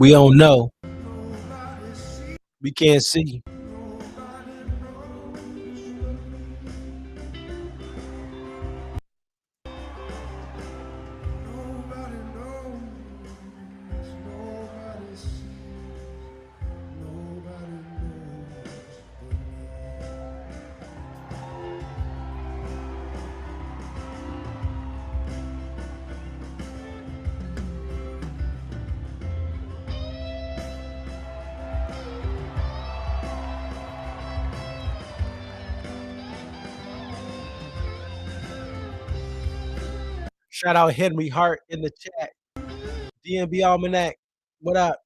We don't know. We can't see. Shout out Henry Hart in the chat. DMB Almanac. What up?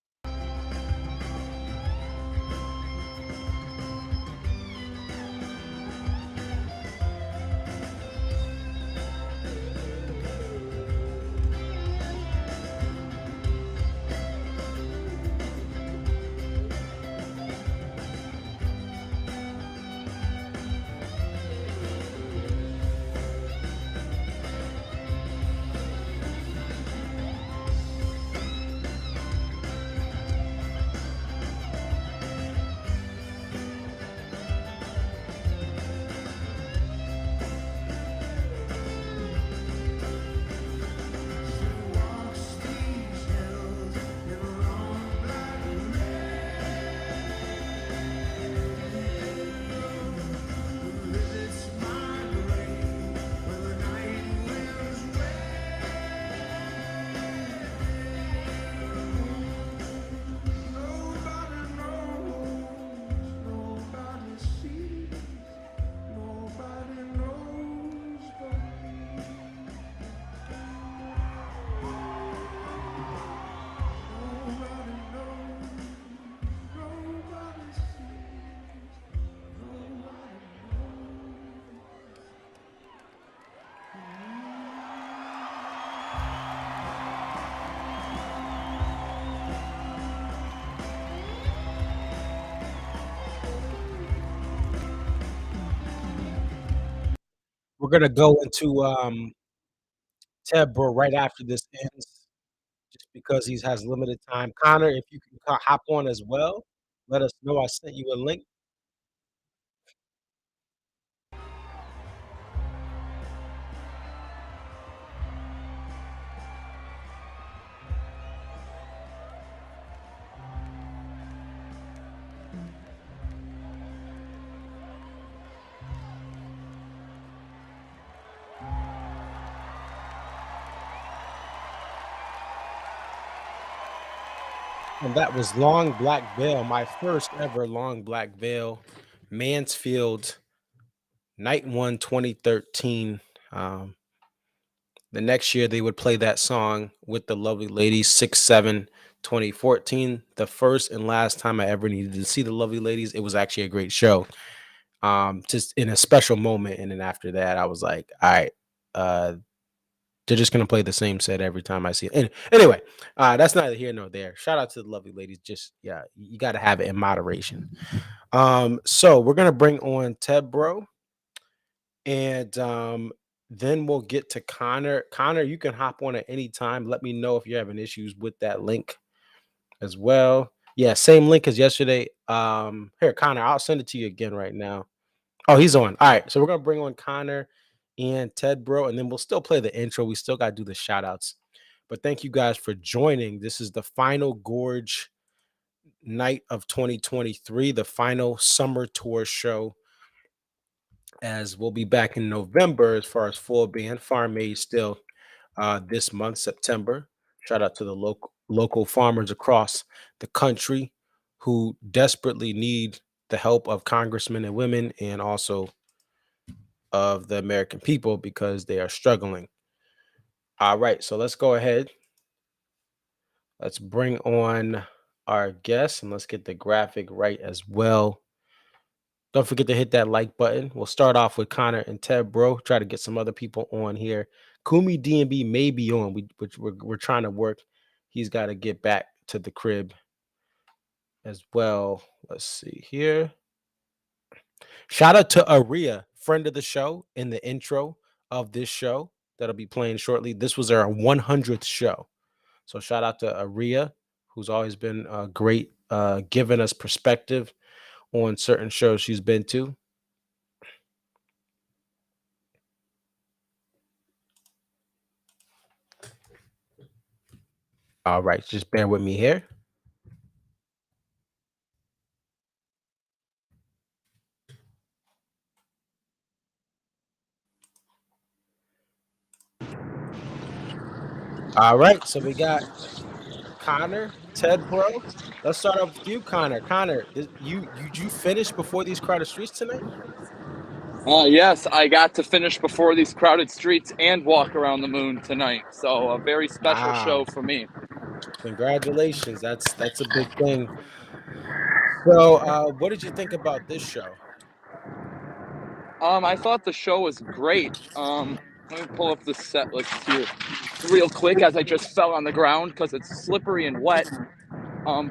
We're gonna go into Ted Bro right after this ends, just because he has limited time. Connor, if you can hop on as well, let us know. I sent you a link. And that was Long Black Veil, my first ever Long Black Veil, Mansfield, Night 1, 2013. Um, the next year they would play that song with the Lovely Ladies, 6/7, 2014. The first and last time I ever needed to see the Lovely Ladies. It was actually a great show. Just in a special moment. And then after that, I was like, all right, uh, they're just gonna play the same set every time I see it. Anyway, that's neither here nor there. Shout out to the Lovely Ladies. Just yeah, you got to have it in moderation. So we're gonna bring on Ted Bro, and then we'll get to Connor. Connor, you can hop on at any time. Let me know if you're having issues with that link as well. Yeah, same link as yesterday. Here, Connor, I'll send it to you again right now. Oh, he's on. All right, so we're gonna bring on Connor and Ted Bro, and then we'll still play the intro. We still gotta do the shout outs. But thank you guys for joining. This is the final Gorge night of 2023, the final summer tour show. As we'll be back in November as far as full band Farm Aid still this month, September. Shout out to the local farmers across the country who desperately need the help of congressmen and women, and also of the American people, because they are struggling. All right, so let's go ahead. Let's bring on our guests and let's get the graphic right as well. Don't forget to hit that like button. We'll start off with Connor and Ted Bro. Try to get some other people on here. Kumi DMB may be on. We're trying to work. He's got to get back to the crib as well. Let's see here. Shout out to Aria, friend of the show, in the intro of this show that'll be playing shortly. This was our 100th show. So shout out to Aria, who's always been great, giving us perspective on certain shows she's been to. All right, just bear with me here. All right, so we got Connor, Ted Bro. Let's start off with you, Connor. Connor, you finish before these crowded streets tonight? Yes, I got to finish before these crowded streets and walk around the moon tonight. So a very special show Wow. for me. Congratulations. That's a big thing. So what did you think about this show? I thought the show was great. Let me pull up the set list here real quick as I just fell on the ground because it's slippery and wet.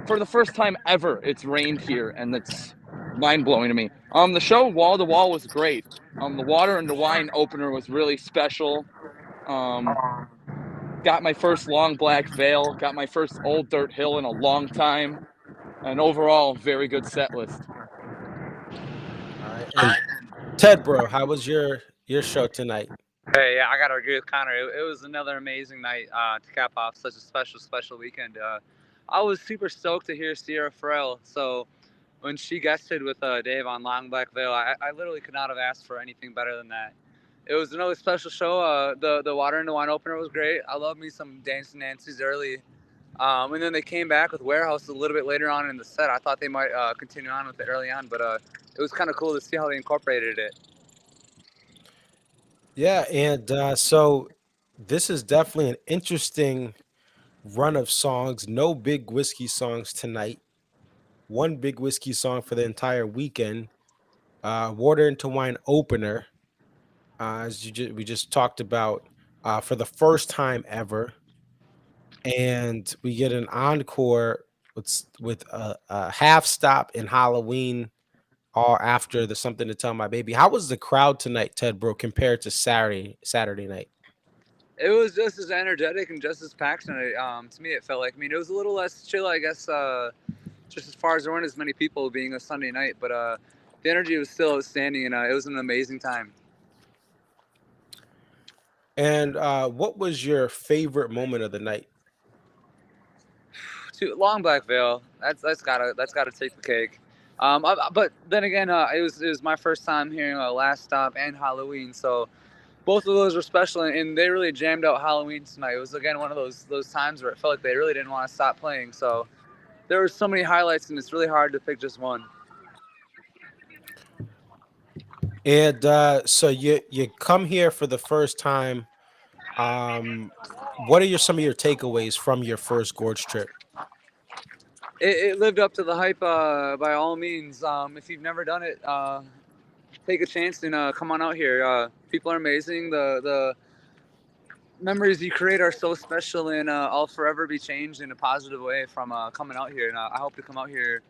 For the first time ever, it's rained here, and it's mind-blowing to me. The show Wall to Wall was great. The Water and the Wine opener was really special. Got my first Long Black Veil, got my first Old Dirt Hill in a long time. An overall very good set list. All right. And Ted Bro, how was your show tonight? Hey, yeah, I gotta agree with Connor. It was another amazing night to cap off such a special weekend. I was super stoked to hear Sierra Farrell. So when she guested with Dave on Long Black Veil, I literally could not have asked for anything better than that. It was another special show. The Water and the Wine opener was great. I love me some Dancing Nancy's early. And then they came back with Warehouse a little bit later on in the set. I thought they might continue on with it early on, but it was kind of cool to see how they incorporated it. Yeah, and so this is definitely an interesting run of songs. No big whiskey songs tonight. One big whiskey song for the entire weekend. Water into Wine opener, as we just talked about, for the first time ever, and we get an encore with a half stop in Halloween all after the Something to Tell My Baby. How was the crowd tonight, Ted Bro, compared to Saturday night? It was just as energetic and just as packed tonight. To me, it felt like. I mean, it was a little less chill, I guess, just as far as there weren't as many people being a Sunday night, but the energy was still outstanding, and it was an amazing time. And what was your favorite moment of the night? Long Black Veil. That's gotta take the cake. But then again, it was my first time hearing Last Stop and Halloween, so both of those were special, and they really jammed out Halloween tonight. It was again one of those times where it felt like they really didn't want to stop playing. So there were so many highlights, and it's really hard to pick just one. And so you come here for the first time. What are some of your takeaways from your first Gorge trip? It lived up to the hype by all means. If you've never done it, take a chance and come on out here. People are amazing. The memories you create are so special, and I'll forever be changed in a positive way from coming out here. And I hope to come out here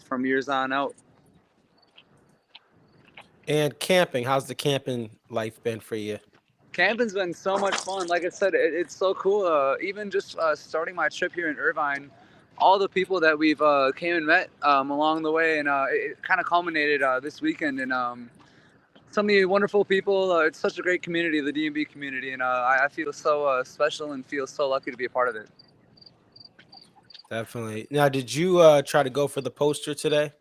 from years on out. And camping, how's the camping life been for you? Camping's been so much fun. Like I said, it's so cool. Even just starting my trip here in Irvine, all the people that we've came and met along the way, and it kind of culminated this weekend. And so many wonderful people. It's such a great community, the D&B community, and I feel so special and feel so lucky to be a part of it. Definitely. Now, did you try to go for the poster today?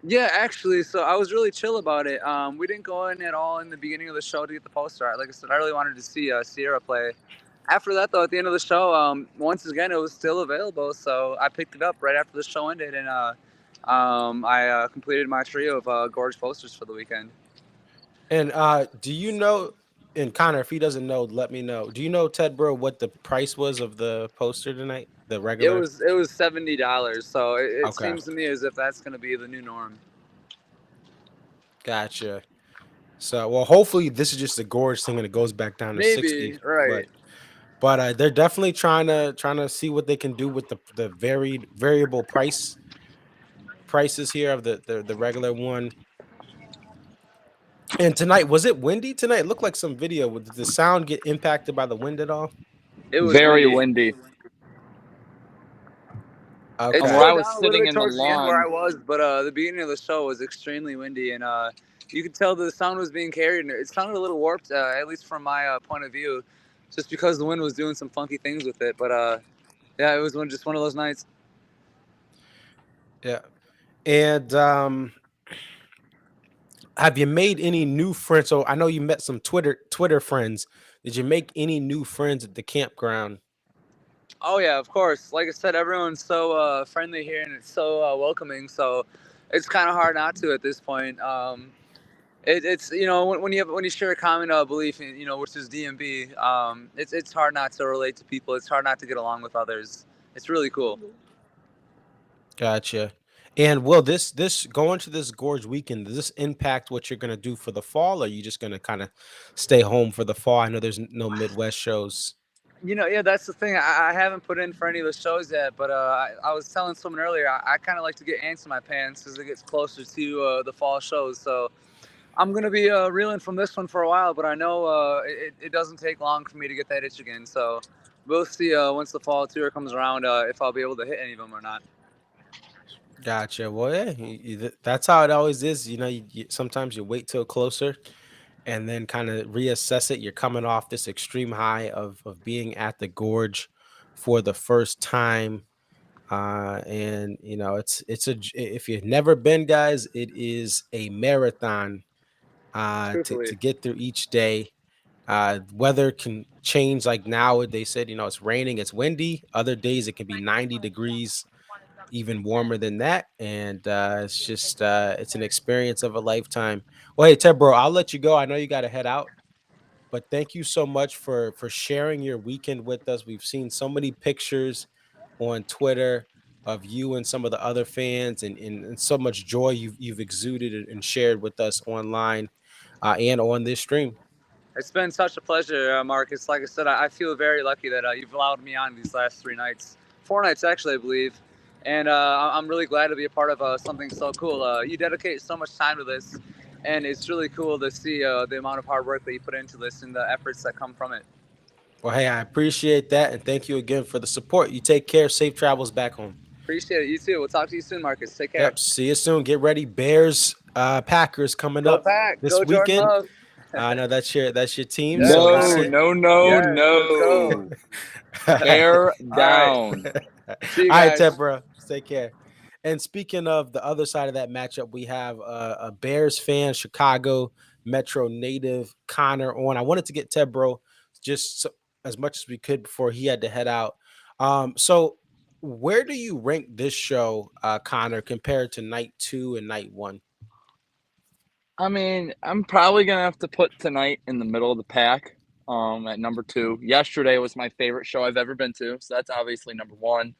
Yeah, actually, so I was really chill about it. We didn't go in at all in the beginning of the show to get the poster. Like I said, I really wanted to see Sierra play. After that, though, at the end of the show, once again, it was still available, so I picked it up right after the show ended, and I completed my trio of Gorge posters for the weekend. And do you know, and Connor, if he doesn't know, let me know. Do you know, Ted Bro, what the price was of the poster tonight? The It regular? was it was $70, so it Okay. seems to me as if that's going to be the new norm. Gotcha. So, well, hopefully this is just a Gorge thing and it goes back down to 60. Maybe, right. But they're definitely trying to see what they can do with the variable prices here of the regular one. And tonight, was it windy tonight? It looked like some video. Did the sound get impacted by the wind at all? It was Very windy. windy. Okay. It Where slowed I down was a little sitting bit in the towards the end where I lawn. was, but the beginning of the show was extremely windy, and you could tell the sound was being carried, and it sounded a little warped, at least from my point of view, just because the wind was doing some funky things with it. But yeah, it was just one of those nights. Yeah. And have you made any new friends? So I know you met some Twitter friends. Did you make any new friends at the campground? Oh yeah, of course. Like I said, everyone's so friendly here, and it's so welcoming. So it's kind of hard not to at this point. It's when you share a common belief, which is DMB. It's hard not to relate to people. It's hard not to get along with others. It's really cool. Gotcha. And will this going to this Gorge weekend, does this impact what you're gonna do for the fall, or are you just gonna kind of stay home for the fall? I know there's no Midwest shows. Yeah, that's the thing. I haven't put in for any of the shows yet, but I was telling someone earlier, I kind of like to get ants in my pants as it gets closer to the fall shows. So I'm going to be reeling from this one for a while, but I know it doesn't take long for me to get that itch again. So we'll see once the fall tour comes around if I'll be able to hit any of them or not. Gotcha. Well, yeah, that's how it always is. Sometimes you wait till closer and then kind of reassess it. You're coming off this extreme high of being at the Gorge for the first time. And if you've never been, guys, it is a marathon Truthfully. to get through each day. Weather can change. Like now, they said, it's raining, it's windy. Other days it can be 90 degrees, even warmer than that. And it's an experience of a lifetime. Well, hey, Ted, bro, I'll let you go. I know you got to head out, but thank you so much for sharing your weekend with us. We've seen so many pictures on Twitter of you and some of the other fans, and so much joy you've exuded and shared with us online and on this stream. It's been such a pleasure, Marcus. Like I said, I feel very lucky that you've allowed me on these last 3 nights, 4 nights actually, I believe. And I'm really glad to be a part of something so cool. You dedicate so much time to this, and it's really cool to see the amount of hard work that you put into this and the efforts that come from it. Well, hey, I appreciate that, and thank you again for the support. You take care. Safe travels back home. Appreciate it. You too. We'll talk to you soon, Marcus. Take care. Yep. See you soon. Get ready. Bears, Packers coming Go up Pack. this Go Jordan weekend. Love. I know that's your team. Yes, So No, Connor. no, no, Yes, let's go. no. all Bear right. down. See you right, guys. Tebra. Take care. And speaking of the other side of that matchup, we have a Bears fan, Chicago Metro native Connor on. I wanted to get Tebro as much as we could before he had to head out. So where do you rank this show, Connor, compared to night 2 and night 1? I mean, I'm probably gonna have to put tonight in the middle of the pack. At number 2. Yesterday was my favorite show I've ever been to, so that's obviously number 1.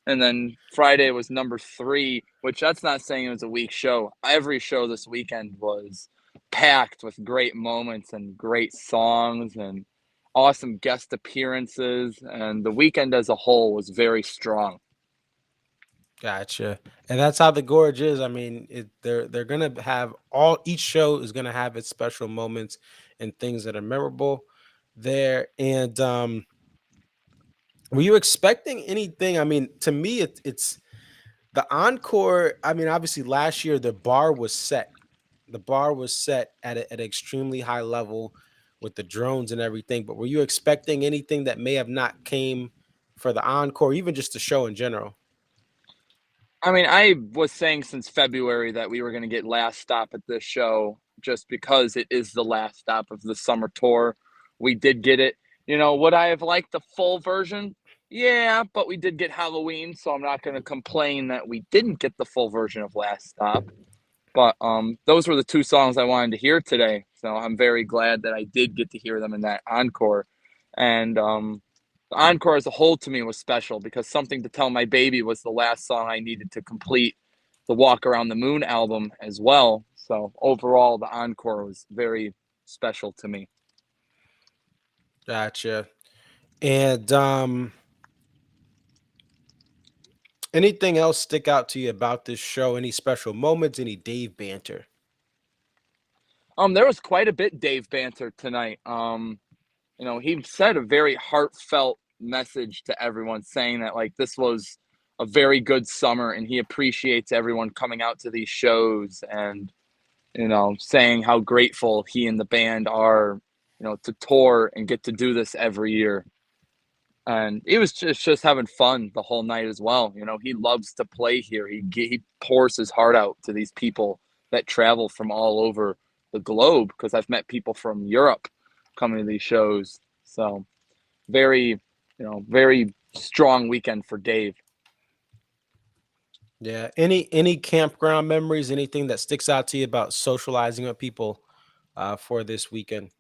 And then Friday was number 3, which that's not saying it was a weak show. Every show this weekend was packed with great moments and great songs and awesome guest appearances, and the weekend as a whole was very strong. Gotcha. And that's how the Gorge is. I mean, they're gonna have each show is gonna have its special moments and things that are memorable there. And were you expecting anything? I mean, to me, it's the encore. I mean, obviously last year the bar was set. The bar was set at an extremely high level with the drones and everything. But were you expecting anything that may have not came for the encore, even just the show in general? I mean, I was saying since February that we were going to get last stop at this show just because it is the last stop of the summer tour. We did get it. Would I have liked the full version? Yeah, but we did get Halloween, so I'm not going to complain that we didn't get the full version of Last Stop. But those were the 2 songs I wanted to hear today. So I'm very glad that I did get to hear them in that encore. And the encore as a whole to me was special because Something to Tell My Baby was the last song I needed to complete the Walk Around the Moon album as well. So overall, the encore was very special to me. Gotcha. And anything else stick out to you about this show? Any special moments? Any Dave banter? There was quite a bit Dave banter tonight. He said a very heartfelt message to everyone saying that like this was a very good summer and he appreciates everyone coming out to these shows and saying how grateful he and the band are, to tour and get to do this every year. And he was just having fun the whole night as well. He loves to play here. He pours his heart out to these people that travel from all over the globe because I've met people from Europe coming to these shows. So very, very strong weekend for Dave. Yeah. Any campground memories? Anything that sticks out to you about socializing with people for this weekend?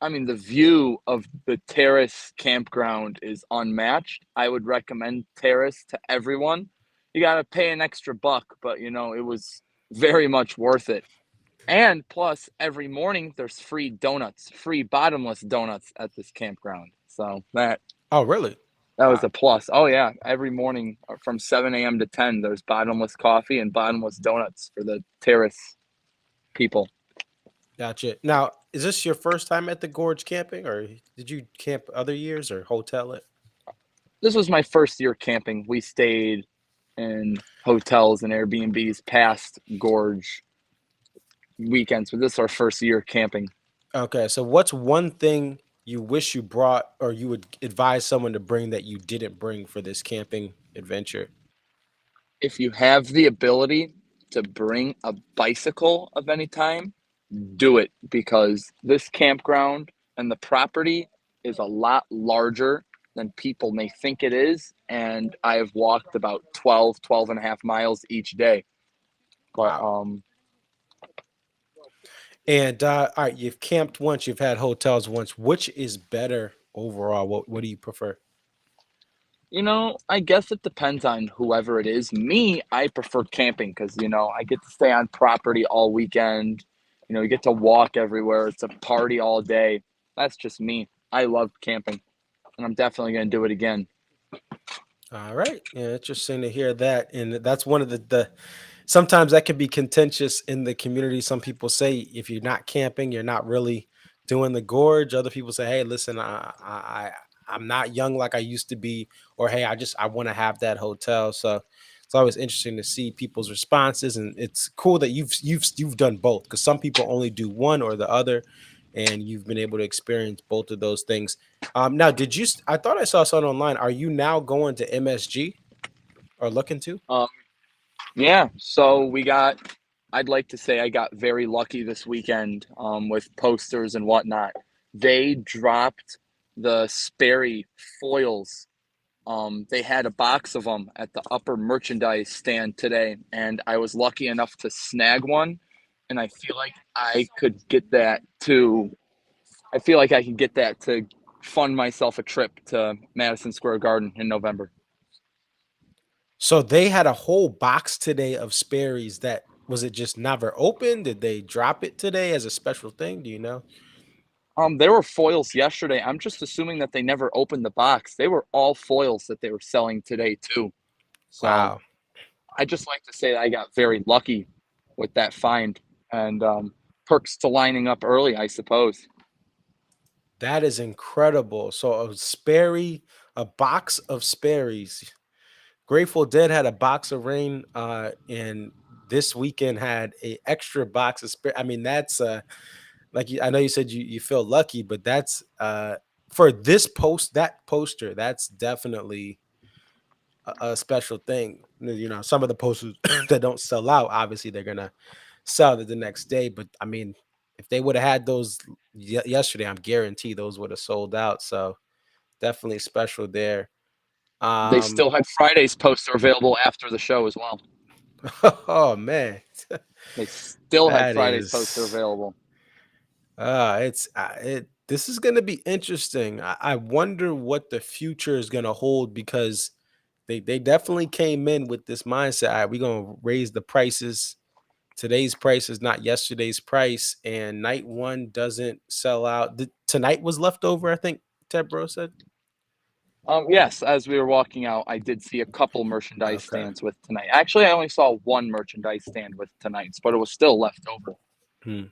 I mean, the view of the Terrace campground is unmatched. I would recommend Terrace to everyone. You got to pay an extra buck, but it was very much worth it. And plus, every morning there's free donuts, free bottomless donuts at this campground. So that Oh, really? was a plus. Oh yeah, every morning from 7 a.m. to 10, there's bottomless coffee and bottomless donuts for the Terrace people. Gotcha. Now, is this your first time at the Gorge camping, or did you camp other years or hotel it? This was my first year camping. We stayed in hotels and Airbnbs past Gorge weekends, but this is our first year camping. Okay, so what's one thing you wish you brought or you would advise someone to bring that you didn't bring for this camping adventure? If you have the ability to bring a bicycle of any time, do it because this campground and the property is a lot larger than people may think it is. And I have walked about 12 and a half miles each day. But Wow. And all right, you've camped once, you've had hotels once. Which is better overall? What do you prefer? I guess it depends on whoever it is. Me, I prefer camping because, I get to stay on property all weekend. You get to walk everywhere. It's a party all day. That's just me. I love camping, and I'm definitely going to do it again. All right. Yeah, interesting to hear that. And that's one of the sometimes that can be contentious in the community. Some people say if you're not camping, you're not really doing the gorge. Other people say, hey, listen, I'm not young like I used to be, or hey, I want to have that hotel. So it's always interesting to see people's responses, and it's cool that you've done both, because some people only do one or the other, and you've been able to experience both of those things. Now, I thought I saw something online. Are you now going to MSG or looking to? Um, yeah, so I'd like to say I got very lucky this weekend with posters and whatnot. They dropped the Sperry foils. They had a box of them at the upper merchandise stand today, and I was lucky enough to snag one. And I feel like I could get that to, I feel like I could get that to fund myself a trip to Madison Square Garden in November. So they had a whole box today of Sperry's. That was it just never opened? Did they drop it today as a special thing? Do you know? There were foils yesterday. I'm just assuming that they never opened the box. They were all foils that they were selling today too. So Wow. I just like to say that I got very lucky with that find, and perks to lining up early, I suppose. That is incredible. So a box of Sperry's. Grateful Dead had a box of Rain, and this weekend had a extra box of Sperry. I mean, that's I know you said you feel lucky, but that's for this that poster, that's definitely a special thing. You know, some of the posters that don't sell out, obviously they're gonna sell it the next day. But I mean, if they would have had those yesterday, I'm guaranteed those would have sold out. So definitely special there. They Um, still had Friday's poster available after the show as well. oh man, They still had that Friday's poster is available. it's it. This is gonna be interesting. I wonder what the future is gonna hold, because they definitely came in with this mindset. All right, we're gonna raise the prices. Today's price is not yesterday's price, and night one doesn't sell out. Tonight was left over, I think Ted Bro said. Yes, as we were walking out, I did see a couple merchandise Okay. stands with tonight. Actually, I only saw one merchandise stand with tonight's, but it was still left over. Hmm.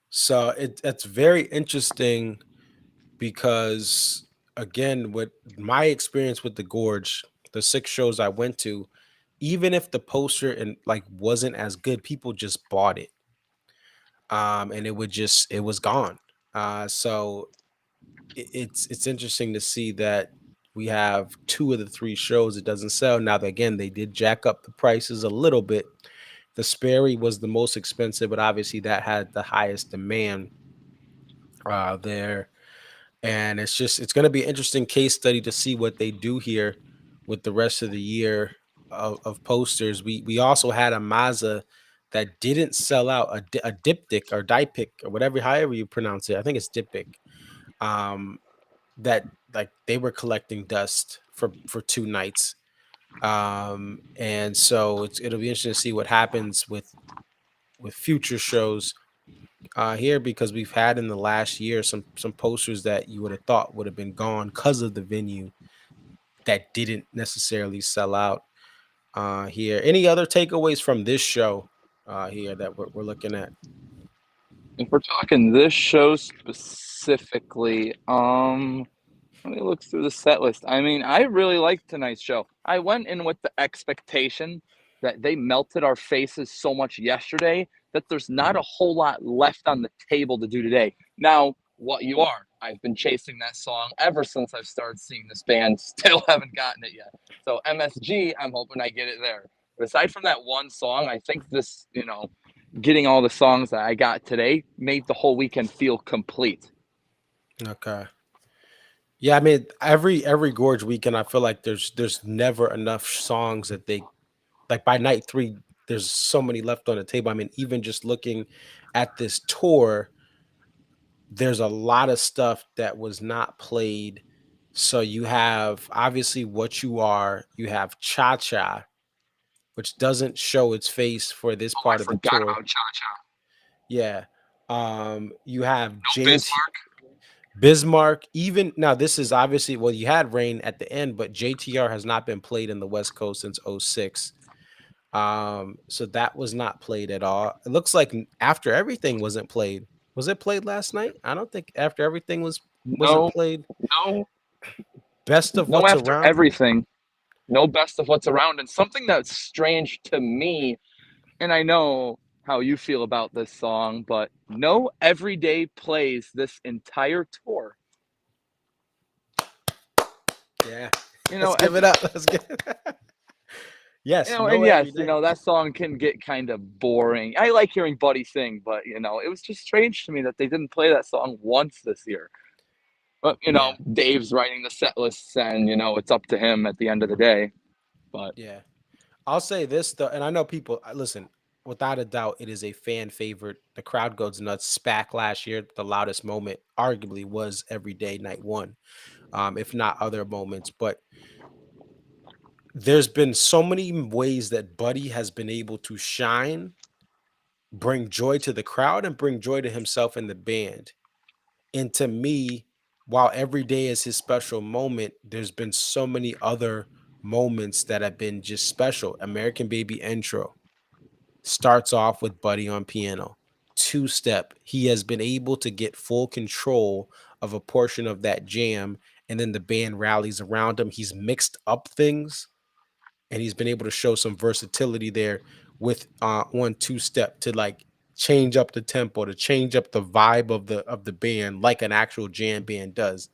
So it's very interesting, because again, with my experience with the Gorge, the 6 shows I went to, even if the poster and like wasn't as good, people just bought it. And it was gone. So it's interesting to see that we have 2 of the 3 shows it doesn't sell. Now, again, they did jack up the prices a little bit. The Sperry was the most expensive, but obviously that had the highest demand there. And it's going to be an interesting case study to see what they do here with the rest of the year of posters. We also had a Mazda that didn't sell out, a diptych or diptych or whatever, however you pronounce it. I think it's diptych. Um, that like they were collecting dust for 2 nights. And so it'll be interesting to see what happens with future shows here, because we've had in the last year some posters that you would have thought would have been gone because of the venue that didn't necessarily sell out here. Any other takeaways from this show here that we're looking at? If we're talking this show specifically, let me look through the set list. I mean, I really liked tonight's show. I went in with the expectation that they melted our faces so much yesterday that there's not a whole lot left on the table to do today. Now, what you are, I've been chasing that song ever since I've started seeing this band. Still haven't gotten it yet. So MSG, I'm hoping I get it there. But aside from that one song, I think this, getting all the songs that I got today made the whole weekend feel complete. Okay. Yeah, I mean, every Gorge weekend, I feel like there's never enough songs that they like by night 3. There's so many left on the table. I mean, even just looking at this tour, there's a lot of stuff that was not played. So you have obviously What You Are, you have Cha Cha, which doesn't show its face for this Oh, I part of the forgot tour. about Cha Cha. Yeah. You have No Bismarck. Bismarck, even now, this is obviously, well, you had Rain at the end, but JTR has not been played in the West Coast since '06. So that was not played at all. It looks like After Everything wasn't played. Was it played last night? I don't think After Everything wasn't No, played. no, Best of no. What's After Around. everything, no best of what's around, and something that's strange to me. And I know how you feel about this song, but no Everyday plays this entire tour. Yeah. You Let's know, give it up. Let's give it Yes, and no yes, Everyday. that song can get kind of boring. I like hearing Buddy sing, but it was just strange to me that they didn't play that song once this year. But Yeah. Dave's writing the set lists, and it's up to him at the end of the day. But Yeah. I'll say this though, and I know people listen, without a doubt, it is a fan favorite. The crowd goes nuts. SPAC last year, the loudest moment arguably was Everyday Night One, if not other moments. But there's been so many ways that Buddy has been able to shine, bring joy to the crowd, and bring joy to himself and the band. And to me, while every day is his special moment, there's been so many other moments that have been just special. American Baby intro starts off with Buddy on piano. Two step, he has been able to get full control of a portion of that jam, and then the band rallies around him. He's mixed up things, and he's been able to show some versatility there with on two step to like change up the tempo, to change up the vibe of the band like an actual jam band does.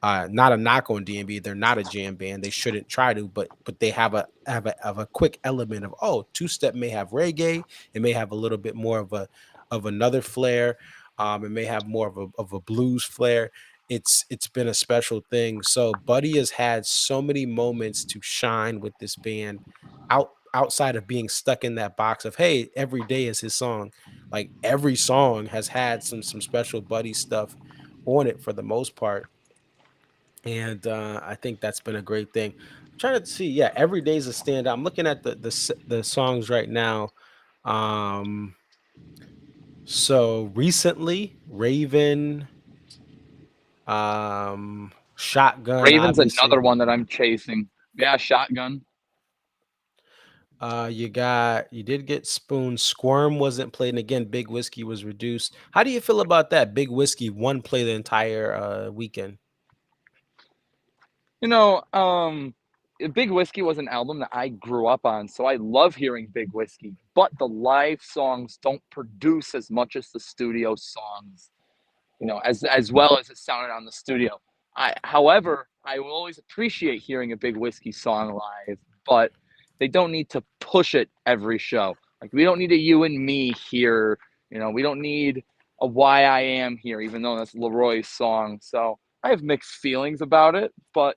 Not a knock on DMB. They're not a jam band. They shouldn't try to, but they have a quick element of, oh, two step may have reggae. It may have a little bit more of another flair. It may have more of a blues flair. It's been a special thing. So Buddy has had so many moments to shine with this band outside of being stuck in that box of, hey, every day is his song. Like every song has had some special Buddy stuff on it for the most part, and I think that's been a great thing. I'm trying to see, yeah, every day is a standout. I'm looking at the songs right now. Um, so recently, Raven, Shotgun, Raven's obviously. another one that I'm chasing. Yeah, Shotgun. You did get Spoon. Squirm wasn't played, and again, Big Whiskey was reduced. How do you feel about that? Big Whiskey one play the entire weekend. You know, um, Big Whiskey was an album that I grew up on, so I love hearing Big Whiskey. But the live songs don't produce as much as the studio songs, as well as it sounded on the studio. However, I will always appreciate hearing a Big Whiskey song live, but they don't need to push it every show. Like we don't need a You and Me here. We don't need a Why I Am here, even though that's Leroy's song. So I have mixed feelings about it, but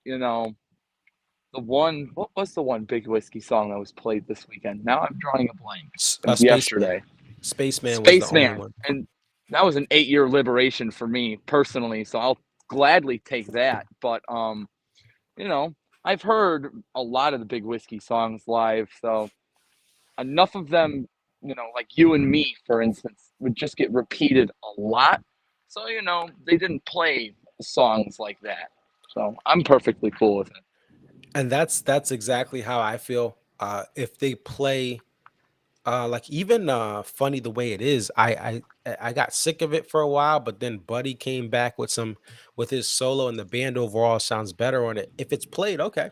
what was the one Big Whiskey song that was played this weekend? Now I'm drawing a blank. It was Spaceman. yesterday. Spaceman was the only Spaceman, one. and that was an 8-year liberation for me personally. So I'll gladly take that. But you know, I've heard a lot of the Big Whiskey songs live, so enough of them, like You and Me, for instance, would just get repeated a lot. So they didn't play songs like that. So I'm perfectly cool with it. And that's exactly how I feel. If they play like even Funny the Way It Is, I got sick of it for a while, but then Buddy came back with his solo, and the band overall sounds better on it. If it's played, okay.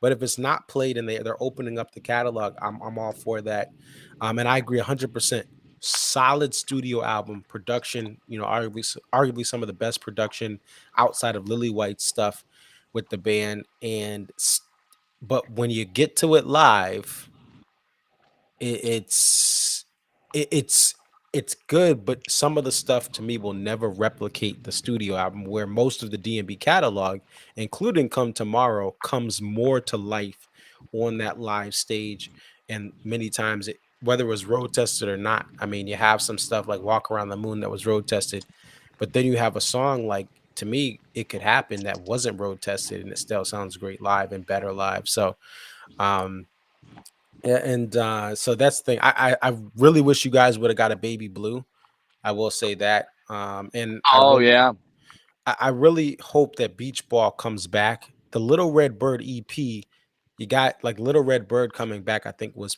But if it's not played and they're opening up the catalog, I'm all for that. And I agree 100%. Solid studio album production, arguably some of the best production outside of Lily White's stuff with the band. But when you get to it live, it, it's it's it's good, but some of the stuff to me will never replicate the studio album, where most of the D&B catalog, including Come Tomorrow, comes more to life on that live stage. And many times, whether it was road tested or not, I mean, you have some stuff like Walk Around the Moon that was road tested, but then you have a song like, to me, It Could Happen, that wasn't road tested, and it still sounds great live and better live. So um and so that's the thing. I really wish you guys would have got a Baby Blue. I will say that. And I Oh really yeah, I really hope that Beach Ball comes back. The Little Red Bird EP, you got like Little Red Bird coming back, I think was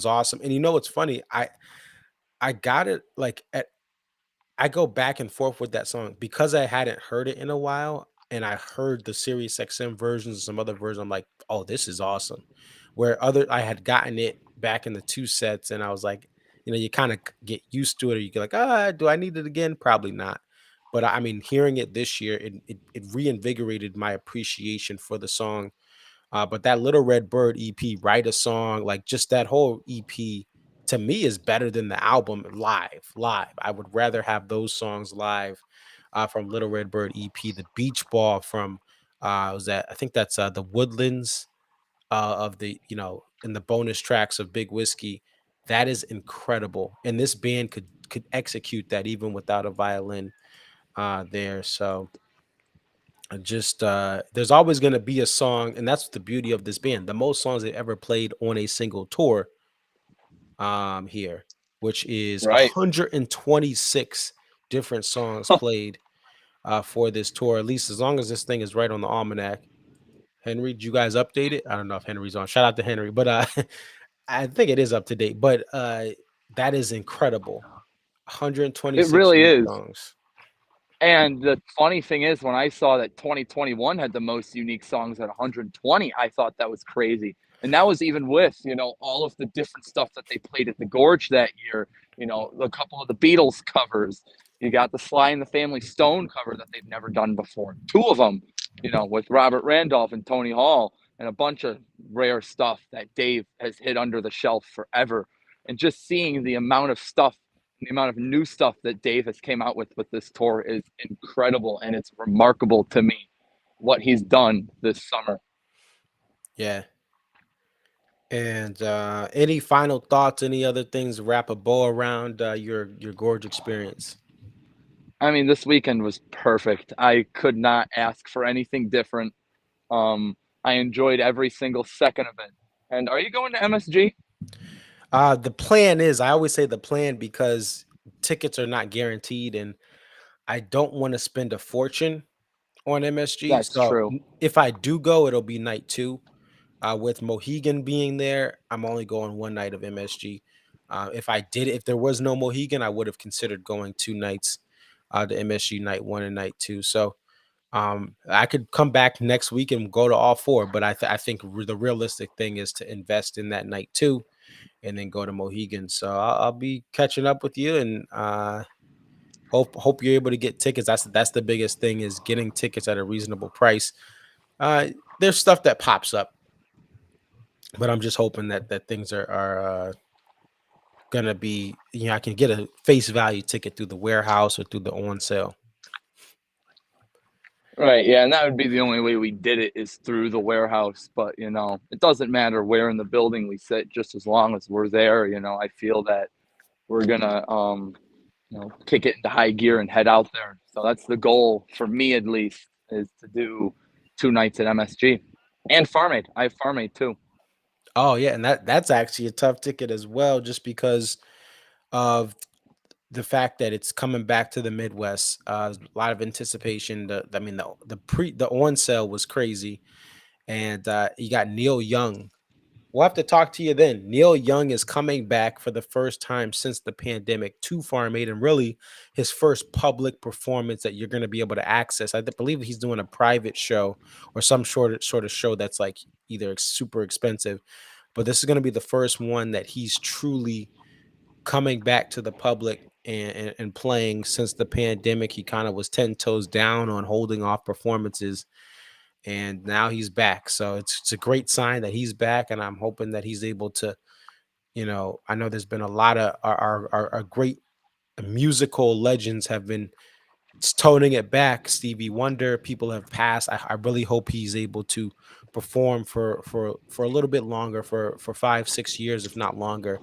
awesome. And you know what's funny? I got it like at I go back and forth with that song because I hadn't heard it in a while, and I heard the Sirius XM versions and some other versions. I'm like, oh, this is awesome. Where other I had gotten it back in the two sets, and I was like, you kind of get used to it, or you get like, do I need it again? Probably not. But I mean, hearing it this year, it reinvigorated my appreciation for the song. But that Little Red Bird EP, Write a Song, like just that whole EP to me is better than the album live. Live, I would rather have those songs live from Little Red Bird EP. The Beach Ball from was that I think that's the Woodlands of the in the bonus tracks of Big Whiskey. That is incredible, and this band could execute that even without a violin there. So just there's always going to be a song, and that's the beauty of this band. The most songs they ever played on a single tour here, which is Right. 126 different songs played for this tour, at least as long as this thing is right on the almanac. Henry, did you guys update it? I don't know if Henry's on. Shout out to Henry, but I think it is up to date. But that is incredible. It 126 really unique is. songs. And the funny thing is, when I saw that 2021 had the most unique songs at 120, I thought that was crazy. And that was even with, all of the different stuff that they played at the Gorge that year, a couple of the Beatles covers. You got the Sly and the Family Stone cover that they've never done before. Two of them, with Robert Randolph and Tony Hall, and a bunch of rare stuff that Dave has hid under the shelf forever. And just seeing the amount of stuff, the amount of new stuff that Dave has came out with this tour is incredible, and it's remarkable to me what he's done this summer. Yeah. And any final thoughts? Any other things to wrap a bow around your Gorge experience? I mean, this weekend was perfect. I could not ask for anything different. I enjoyed every single second of it. And are you going to MSG? The plan is, I always say the plan because tickets are not guaranteed, and I don't want to spend a fortune on MSG. That's So true. if I do go, it'll be night two. With Mohegan being there, I'm only going one night of MSG. If there was no Mohegan, I would have considered going two nights, to MSG night one and night two. So I could come back next week and go to all four, but I think the realistic thing is to invest in that night two and then go to Mohegan. So I'll be catching up with you, and hope you're able to get tickets. That's the biggest thing, is getting tickets at a reasonable price. There's stuff that pops up, but I'm just hoping that things are gonna be, I can get a face value ticket through the warehouse or through the on sale. Right, yeah, and that would be the only way we did it, is through the warehouse. But it doesn't matter where in the building we sit, just as long as we're there. I feel that we're gonna kick it into high gear and head out there. So that's the goal for me, at least, is to do 2 nights at MSG and Farm Aid. I have Farm Aid too. Oh yeah, and that's actually a tough ticket as well, just because of the fact that it's coming back to the Midwest. A lot of anticipation. The on sale was crazy, and you got Neil Young. We'll have to talk to you then. Neil Young is coming back for the first time since the pandemic to Farm Aid, and really his first public performance that you're going to be able to access. I believe he's doing a private show or some sort of show that's like either super expensive, but this is going to be the first one that he's truly coming back to the public and playing since the pandemic. He kind of was 10 toes down on holding off performances, and now he's back. So it's a great sign that he's back, and I'm hoping that he's able to, I know there's been a lot of our great musical legends have been toning it back. Stevie Wonder, people have passed. I really hope he's able to perform for a little bit longer, for 5-6 years, if not longer,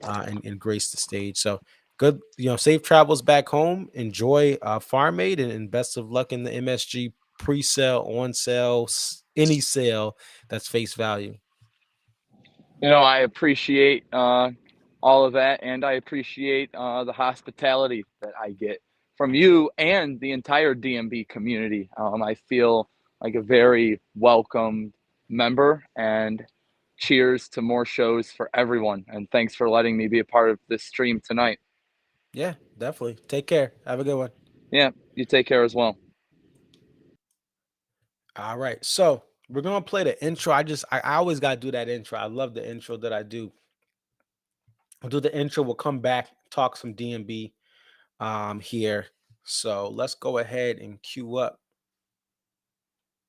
and grace the stage. So good, safe travels back home. Enjoy Farm Aid, and best of luck in the MSG pre-sale, on sale, any sale that's face value. I appreciate all of that, and I appreciate the hospitality that I get from you and the entire DMB community. I feel like a very welcome member, and cheers to more shows for everyone. And thanks for letting me be a part of this stream tonight. Yeah, definitely. Take care. Have a good one. Yeah, you take care as well. All right. So we're gonna play the intro. I always gotta do that intro. I love the intro that I do. I'll do the intro. We'll come back, talk some DMB here. So let's go ahead and queue up.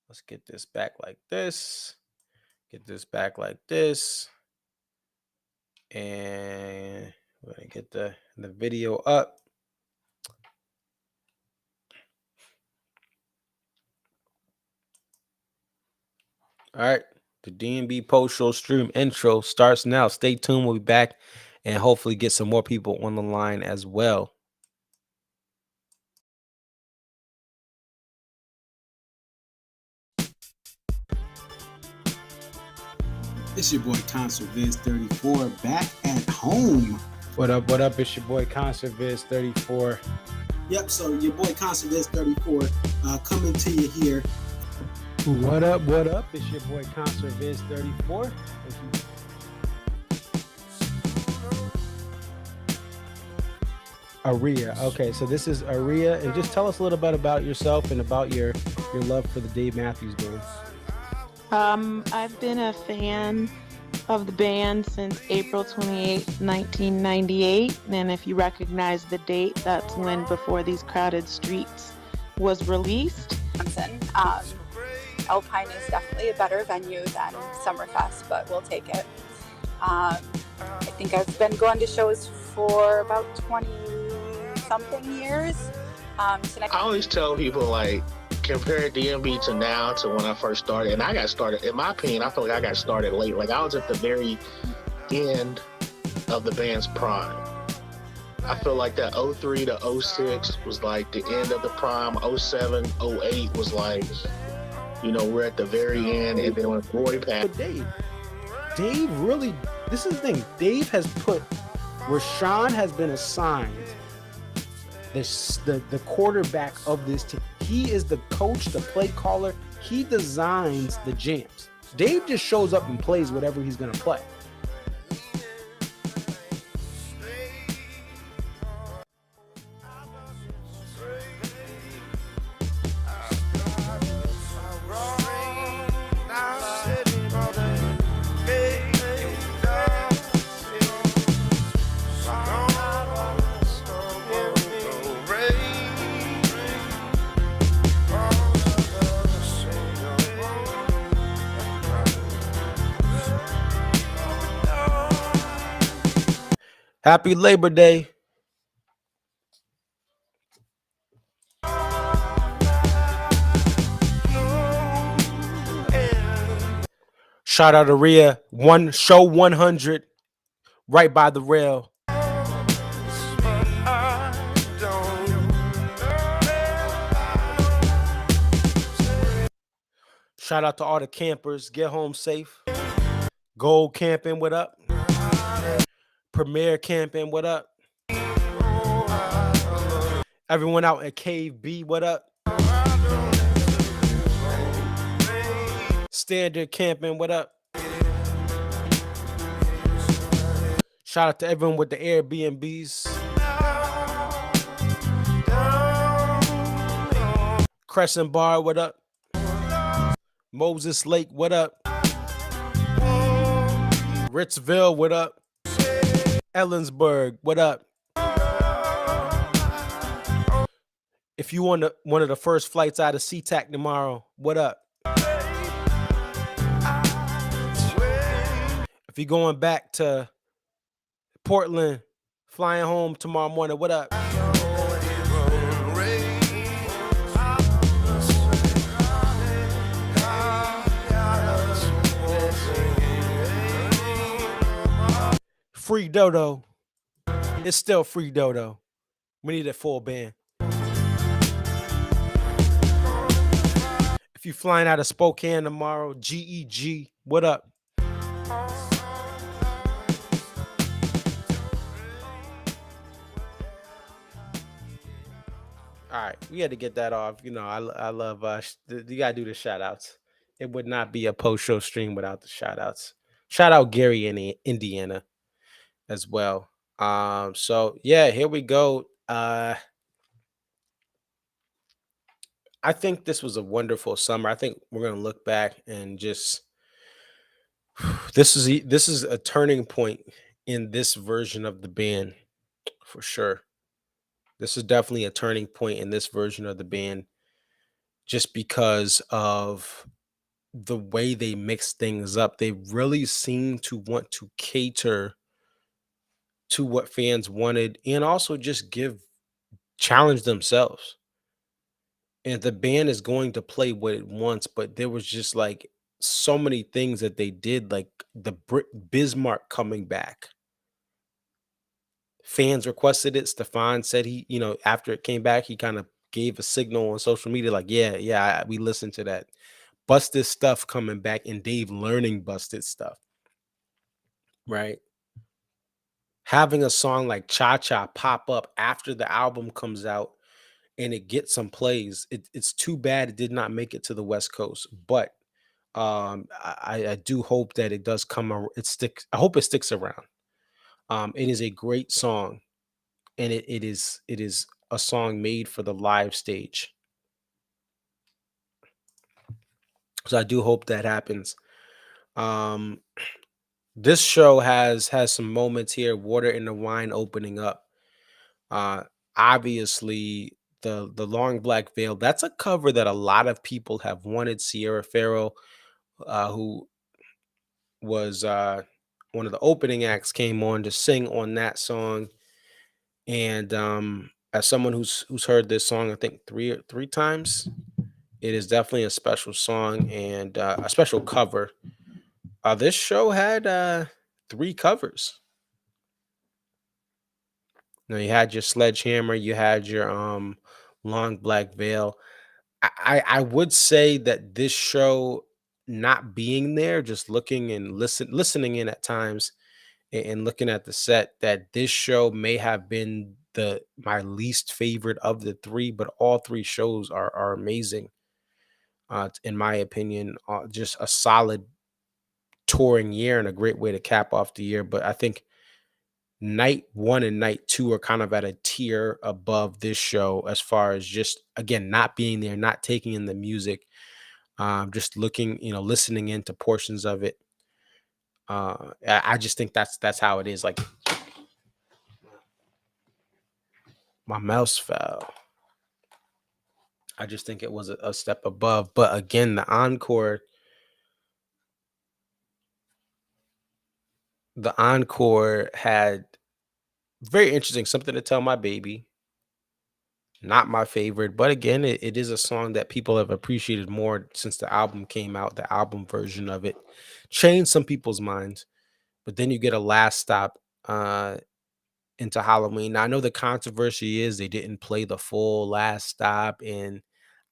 Let's get this back like this. Get this back like this. And we're gonna get the video up. All right, the DMB post show stream intro starts now. Stay tuned. We'll be back and hopefully get some more people on the line as well. It's your boy Concert Viz 34 back at home. What up? What up? It's your boy Concert Viz 34. Yep, so your boy Concert Viz 34 coming to you here. What up? What up? It's your boy Concert Viz 34. Aria. Okay, so this is Aria, and just tell us a little bit about yourself and about your love for the Dave Matthews Band. I've been a fan of the band since April 28, 1998, and if you recognize the date, that's when Before These Crowded Streets was released. Alpine is definitely a better venue than Summerfest, but we'll take it. I think I've been going to shows for about 20-something years. I always tell people, like, compare DMB to now to when I first started. And I got started, in my opinion, I feel like I got started late. Like, I was at the very end of the band's prime. I feel like that 03 to 06 was like the end of the prime. 07, 08 was like, you know, we're at the very end. And then when Roy passed. But Dave really, this is the thing. Dave has put, Rashawn has been assigned the quarterback of this team. He is the coach, the play caller. He designs the jams. Dave just shows up and plays whatever he's going to play. Happy Labor Day. Shout out to Rhea, show 100 right by the rail. Shout out to all the campers. Get home safe. Gold camping, what up? Premier camping, what up? Everyone out at Cave B, what up? Standard camping, what up? Shout out to everyone with the Airbnbs. Crescent Bar, what up? Moses Lake, what up? Ritzville, what up? Ellensburg, what up? If you want one of the first flights out of SeaTac tomorrow, what up? If you're going back to Portland, flying home tomorrow morning, what up? Free Dodo. It's still free Dodo. We need a full band. If you're flying out of Spokane tomorrow, GEG, what up? All right, we had to get that off. I love you gotta do the shout outs. It would not be a post show stream without the shout outs. Shout out Gary in Indiana as well. So yeah, here we go. I think this was a wonderful summer. I think we're gonna look back and just this is a turning point in this version of the band for sure. This is definitely a turning point in this version of the band just because of the way they mix things up. They really seem to want to cater to what fans wanted and also just challenge themselves. And the band is going to play what it wants, but there was just like so many things that they did, like the Bismarck coming back. Fans requested it. Stefan said after it came back, he kind of gave a signal on social media, like, yeah, we listened to that. Busted stuff coming back, and Dave learning busted stuff, right? Having a song like Cha Cha pop up after the album comes out and it gets some plays. It's too bad it did not make it to the West Coast, but I do hope that it does it sticks. I hope it sticks around. It is a great song, and it is a song made for the live stage. So I do hope that happens. Um, this show has some moments here. Water in the Wine opening up. Uh, Obviously, the Long Black Veil. That's a cover that a lot of people have wanted. Sierra Farrell, who was one of the opening acts, came on to sing on that song. And as someone who's heard this song, I think three times, it is definitely a special song and a special cover. This show had three covers. You had your Sledgehammer, you had your Long Black Veil. I would say that this show not being there, just looking and listening in at times and looking at the set, that this show may have been the my least favorite of the three, but all three shows are amazing. In my opinion, just a solid touring year and a great way to cap off the year. But I think night one and night two are kind of at a tier above this show as far as just again not being there, not taking in the music, just looking, listening into portions of it. I just think that's how it is. Like my mouse fell. I just think it was a step above. But again, the encore had very interesting, something to tell my baby. Not my favorite, but again, it is a song that people have appreciated more since the album came out. The album version of it changed some people's minds. But then you get a Last Stop into Halloween. Now I know the controversy is they didn't play the full Last Stop, and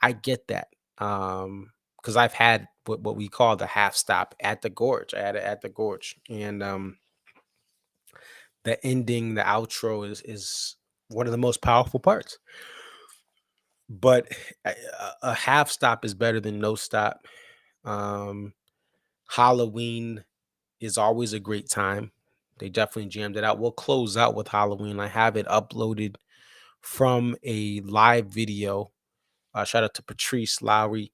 I get that. Because I've had what we call the half stop at the Gorge. I had it at the Gorge. And the ending, the outro is one of the most powerful parts. But a half stop is better than no stop. Um, Halloween is always a great time. They definitely jammed it out. We'll close out with Halloween. I have it uploaded from a live video. Shout out to Patrice Lowry.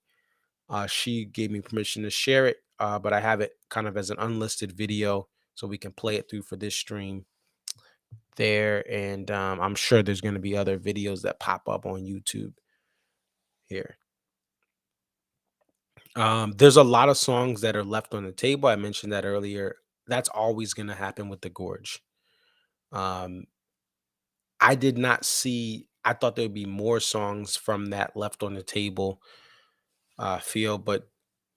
She gave me permission to share it, but I have it kind of as an unlisted video so we can play it through for this stream there. And I'm sure there's going to be other videos that pop up on YouTube here. There's a lot of songs that are left on the table. I mentioned that earlier. That's always going to happen with the Gorge. Um, I did not see. I thought there would be more songs from that left on the table. Feel, but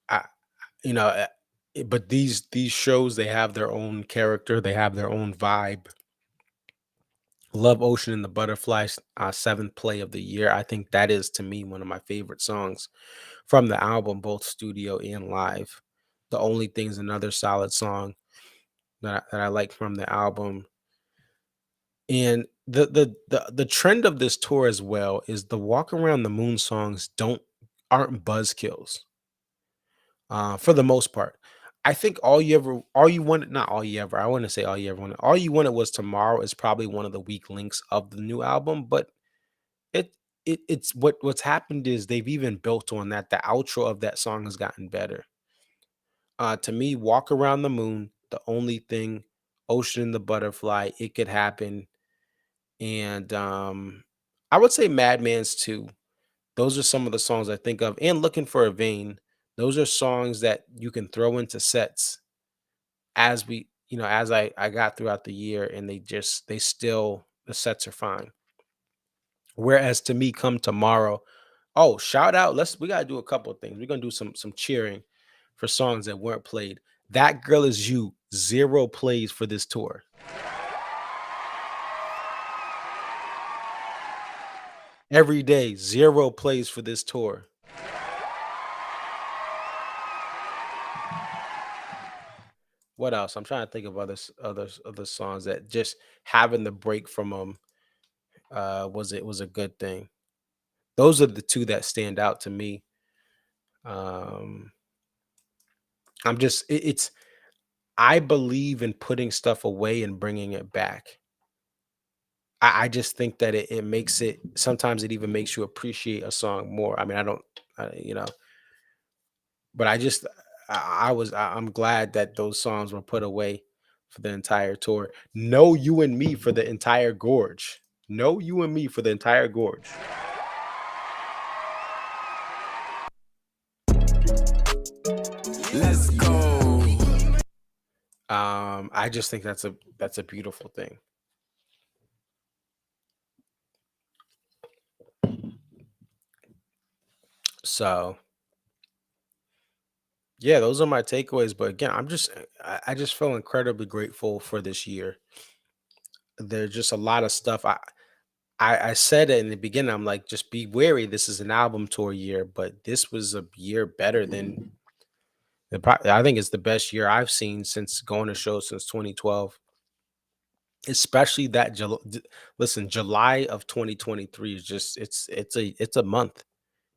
I, you know, but these shows, they have their own character. They have their own vibe. Love Ocean and the Butterflies, seventh play of the year. I think that is, to me, one of my favorite songs from the album, both studio and live. The Only Thing's another solid song that I like from the album. And The trend of this tour as well is the walk around the moon songs aren't buzzkills, for the most part. I think all you wanted, not all you ever, I wouldn't say all you ever wanted. All you wanted was tomorrow is probably one of the weak links of the new album, but it it's what's happened is they've even built on that. The outro of that song has gotten better. To me, Walk Around the Moon, The Only Thing, Ocean and the Butterfly, It Could Happen, and I would say Madman's too. Those are some of the songs I think of, and Looking for a Vein. Those are songs that you can throw into sets as I got throughout the year, and they still, the sets are fine. Whereas to me, Come Tomorrow, oh, shout out, we gotta do a couple of things. We're gonna do some cheering for songs that weren't played. That Girl Is You, 0 plays for this tour. Every Day, 0 plays for this tour. What else? I'm trying to think of other songs that just having the break from them was a good thing. Those are the two that stand out to me. Um, I'm just it's I believe in putting stuff away and bringing it back. I just think that it makes it, sometimes it even makes you appreciate a song more. I mean, I don't, but I'm glad that those songs were put away for the entire tour. No You and Me for the entire Gorge. No You and Me for the entire Gorge. Let's go. I just think that's a beautiful thing. So yeah, those are my takeaways. But again, I just feel incredibly grateful for this year. There's just a lot of stuff. I said it in the beginning. I'm like, just be wary. This is an album tour year, but this was a year better than I think it's the best year I've seen since going to shows since 2012. Especially that listen, July of 2023 is just it's a month.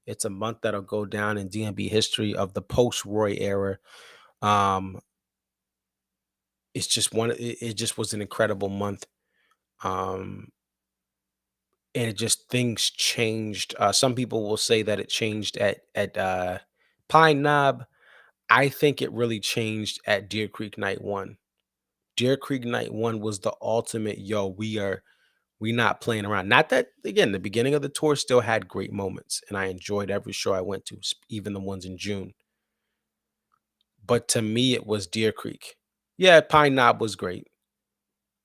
It's a month that'll go down in DMB history of the post Roy era. Um, it's just it just was an incredible month. Um, and it just, things changed. Some people will say that it changed at Pine Knob. I think it really changed at Deer Creek Night One. Deer Creek Night One was the ultimate. Yo, we not playing around. Not that, again, the beginning of the tour still had great moments, and I enjoyed every show I went to, even the ones in June. But to me, it was Deer Creek. Yeah, Pine Knob was great.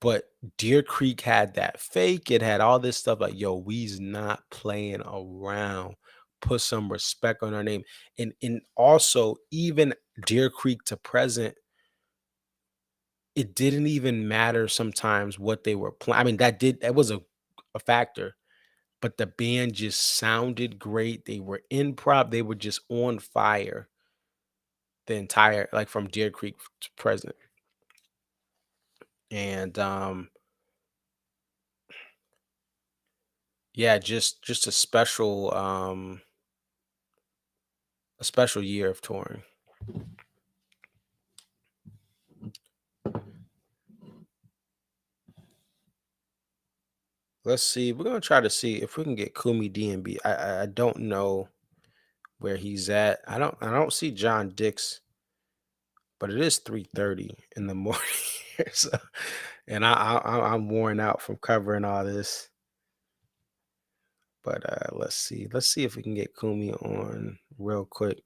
But Deer Creek had that fake. It had all this stuff like, yo, we's not playing around. Put some respect on our name. And also, even Deer Creek to present, it didn't even matter sometimes what they were playing. I mean, that was a factor. But the band just sounded great. They were improv. They were just on fire the entire, like, from Deer Creek to present. And yeah, just a special year of touring. Let's see. We're gonna try to see if we can get Kumi DMB. I don't know where he's at. I don't see John Dix, but it is 3:30 in the morning here, so, and I'm worn out from covering all this. But let's see. Let's see if we can get Kumi on real quick.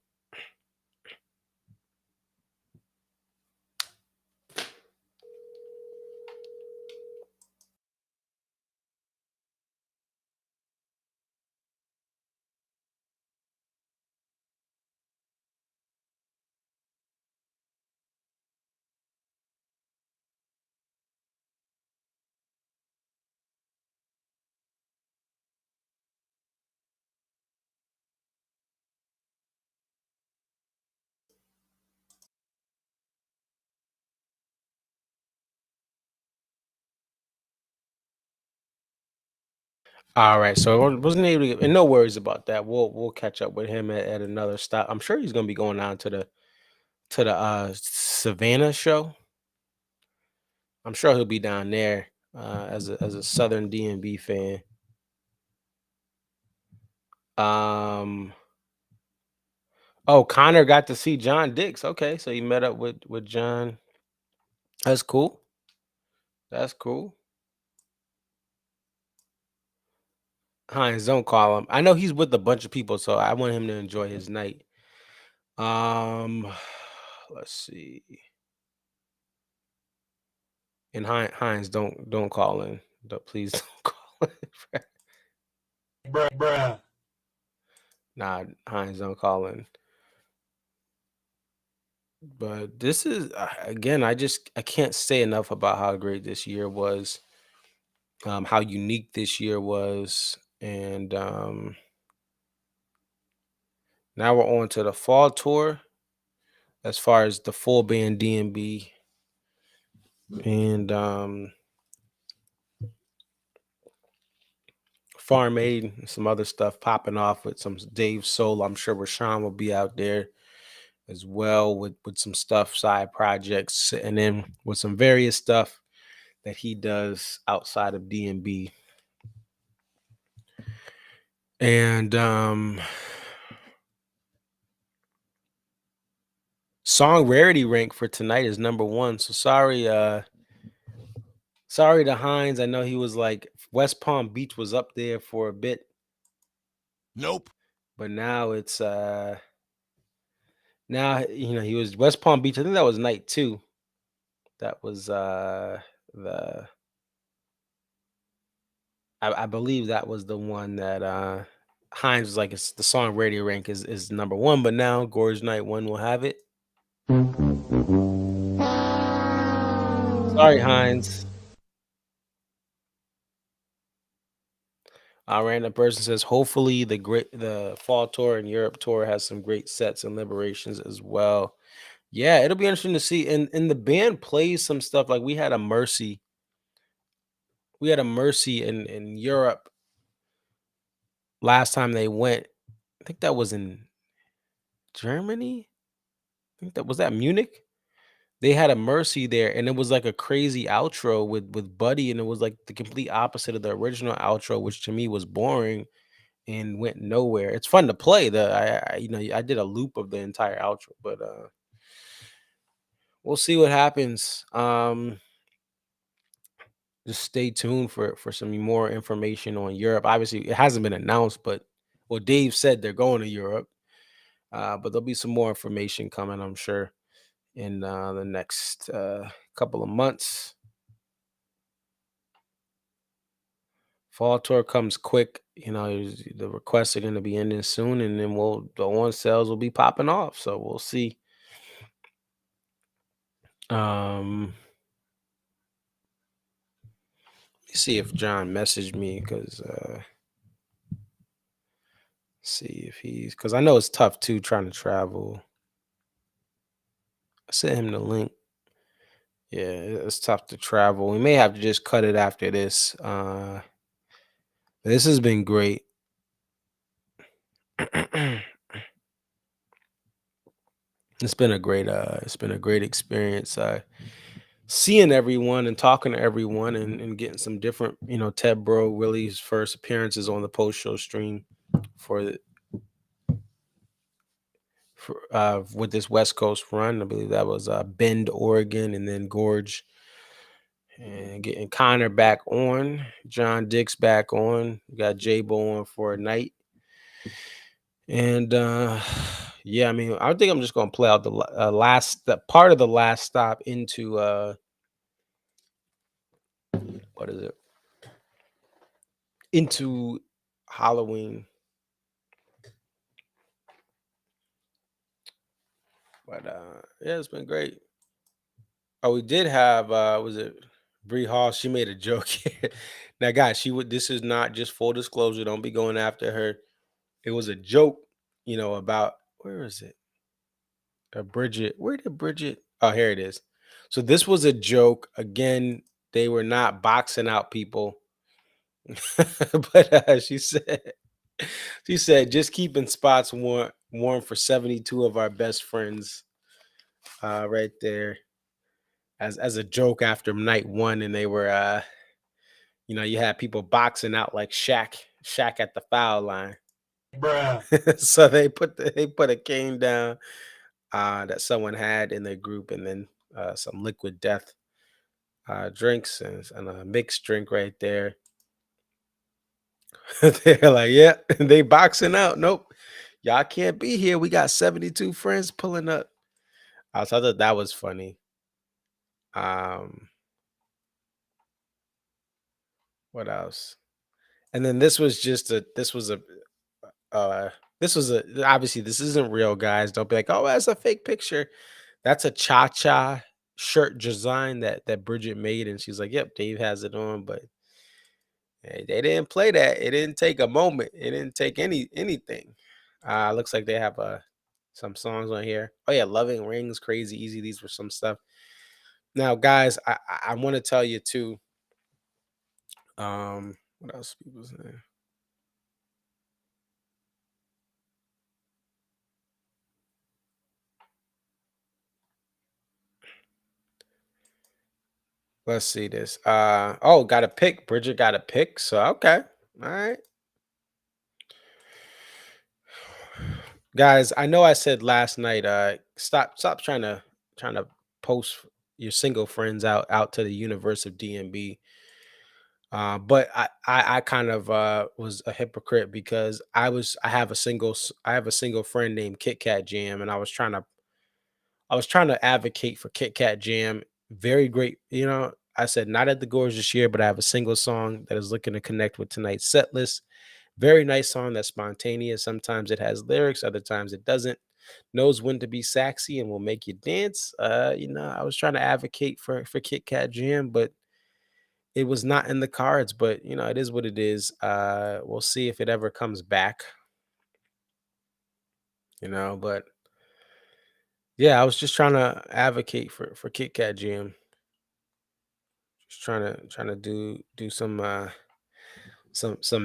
All right, so I wasn't able to, and no worries about that. We'll catch up with him at another stop. I'm sure he's gonna be going down to the Savannah show. I'm sure he'll be down there as a Southern D&B fan. Oh, Connor got to see John Dix. Okay, so he met up with John. That's cool. That's cool. Hines, don't call him. I know he's with a bunch of people, so I want him to enjoy his night. Let's see. And Hines, don't call in. Please don't call in. Bruh. Nah, Hines, don't call in. But this is again, I can't say enough about how great this year was, how unique this year was, and now we're on to the fall tour. As far as the full band D&B, and Farm Aid and some other stuff popping off with some Dave Soul. I'm sure Rashawn will be out there as well with some stuff, side projects, and then with some various stuff that he does outside of D&B. And song rarity rank for tonight is number 1. So sorry to Hines. I know he was like West Palm Beach was up there for a bit. Nope. But now it's now he was West Palm Beach. I think that was night 2. That was I believe that was the one that Hines was like, it's the song radio rank is number 1, but now Gorge Night 1 will have it. Sorry, Hines. Random person says, hopefully the fall tour and Europe tour has some great sets and liberations as well. Yeah, it'll be interesting to see. And the band plays some stuff. Like we had a Mercy. We had a Mercy in Europe last time they went. I think that was in Germany. I think that was Munich. They had a Mercy there, and it was like a crazy outro with Buddy, and it was like the complete opposite of the original outro, which to me was boring and went nowhere. It's fun to play. I did a loop of the entire outro, but we'll see what happens. Just stay tuned for some more information on Europe. Obviously, it hasn't been announced, but well, Dave said they're going to Europe. But there'll be some more information coming, I'm sure, in the next couple of months. Fall tour comes quick. The requests are going to be ending soon, and then the on sales will be popping off. So we'll see. Let me see if John messaged me because see if he's, because I know it's tough too trying to travel. I sent him the link. Yeah, it's tough to travel. We may have to just cut it after this. This has been great. It's been a great experience. Seeing everyone and talking to everyone and getting some different, Ted Bro Willie's first appearances on the post show stream for with this West Coast run. I believe that was Bend, Oregon, and then Gorge. And getting Connor back on, John Dix back on. We got J-Bo on for a night. And yeah, I mean, I think I'm just gonna play out the part of the last stop into what is it? Into Halloween. But yeah, it's been great. Oh, we did have was it Bree Hall? She made a joke. Now, guys, this is not just full disclosure. Don't be going after her. It was a joke, about where is it? Bridget. Where did Bridget? Oh, here it is. So this was a joke. Again, they were not boxing out people. But she said just keeping spots warm for 72 of our best friends. Right there as a joke after night one, and they were you had people boxing out like Shaq at the foul line. Bruh. So they put a cane down that someone had in their group, and then some liquid death drinks and a mixed drink right there. They're like, yeah, they boxing out. Nope, y'all can't be here. We got 72 friends pulling up. I thought that was funny. What else? And then this was obviously this isn't real, guys. Don't be like, oh, that's a fake picture. That's a cha-cha shirt design that Bridget made, and she's like, yep, Dave has it on, but they didn't play that. It didn't take a moment. It didn't take anything. Looks like they have some songs on here. Oh yeah, Loving Rings, Crazy Easy. These were some stuff. Now, guys, I want to tell you too. What else people saying? Let's see this. Got a pick. Bridget got a pick. So okay. All right. Guys, I know I said last night, stop trying to post your single friends out to the universe of DMB. But I kind of was a hypocrite because I have a single friend named Kat Jam, and I was trying to advocate for Kat Jam. Very great, I said not at the Gorge this year, but I have a single song that is looking to connect with tonight's set list. Very nice song that's spontaneous. Sometimes it has lyrics, other times it doesn't. Knows when to be sexy and will make you dance. I was trying to advocate for Kat Jam, but it was not in the cards. But it is what it is. We'll see if it ever comes back. But yeah, I was just trying to advocate for Kat Jam. Just trying to do some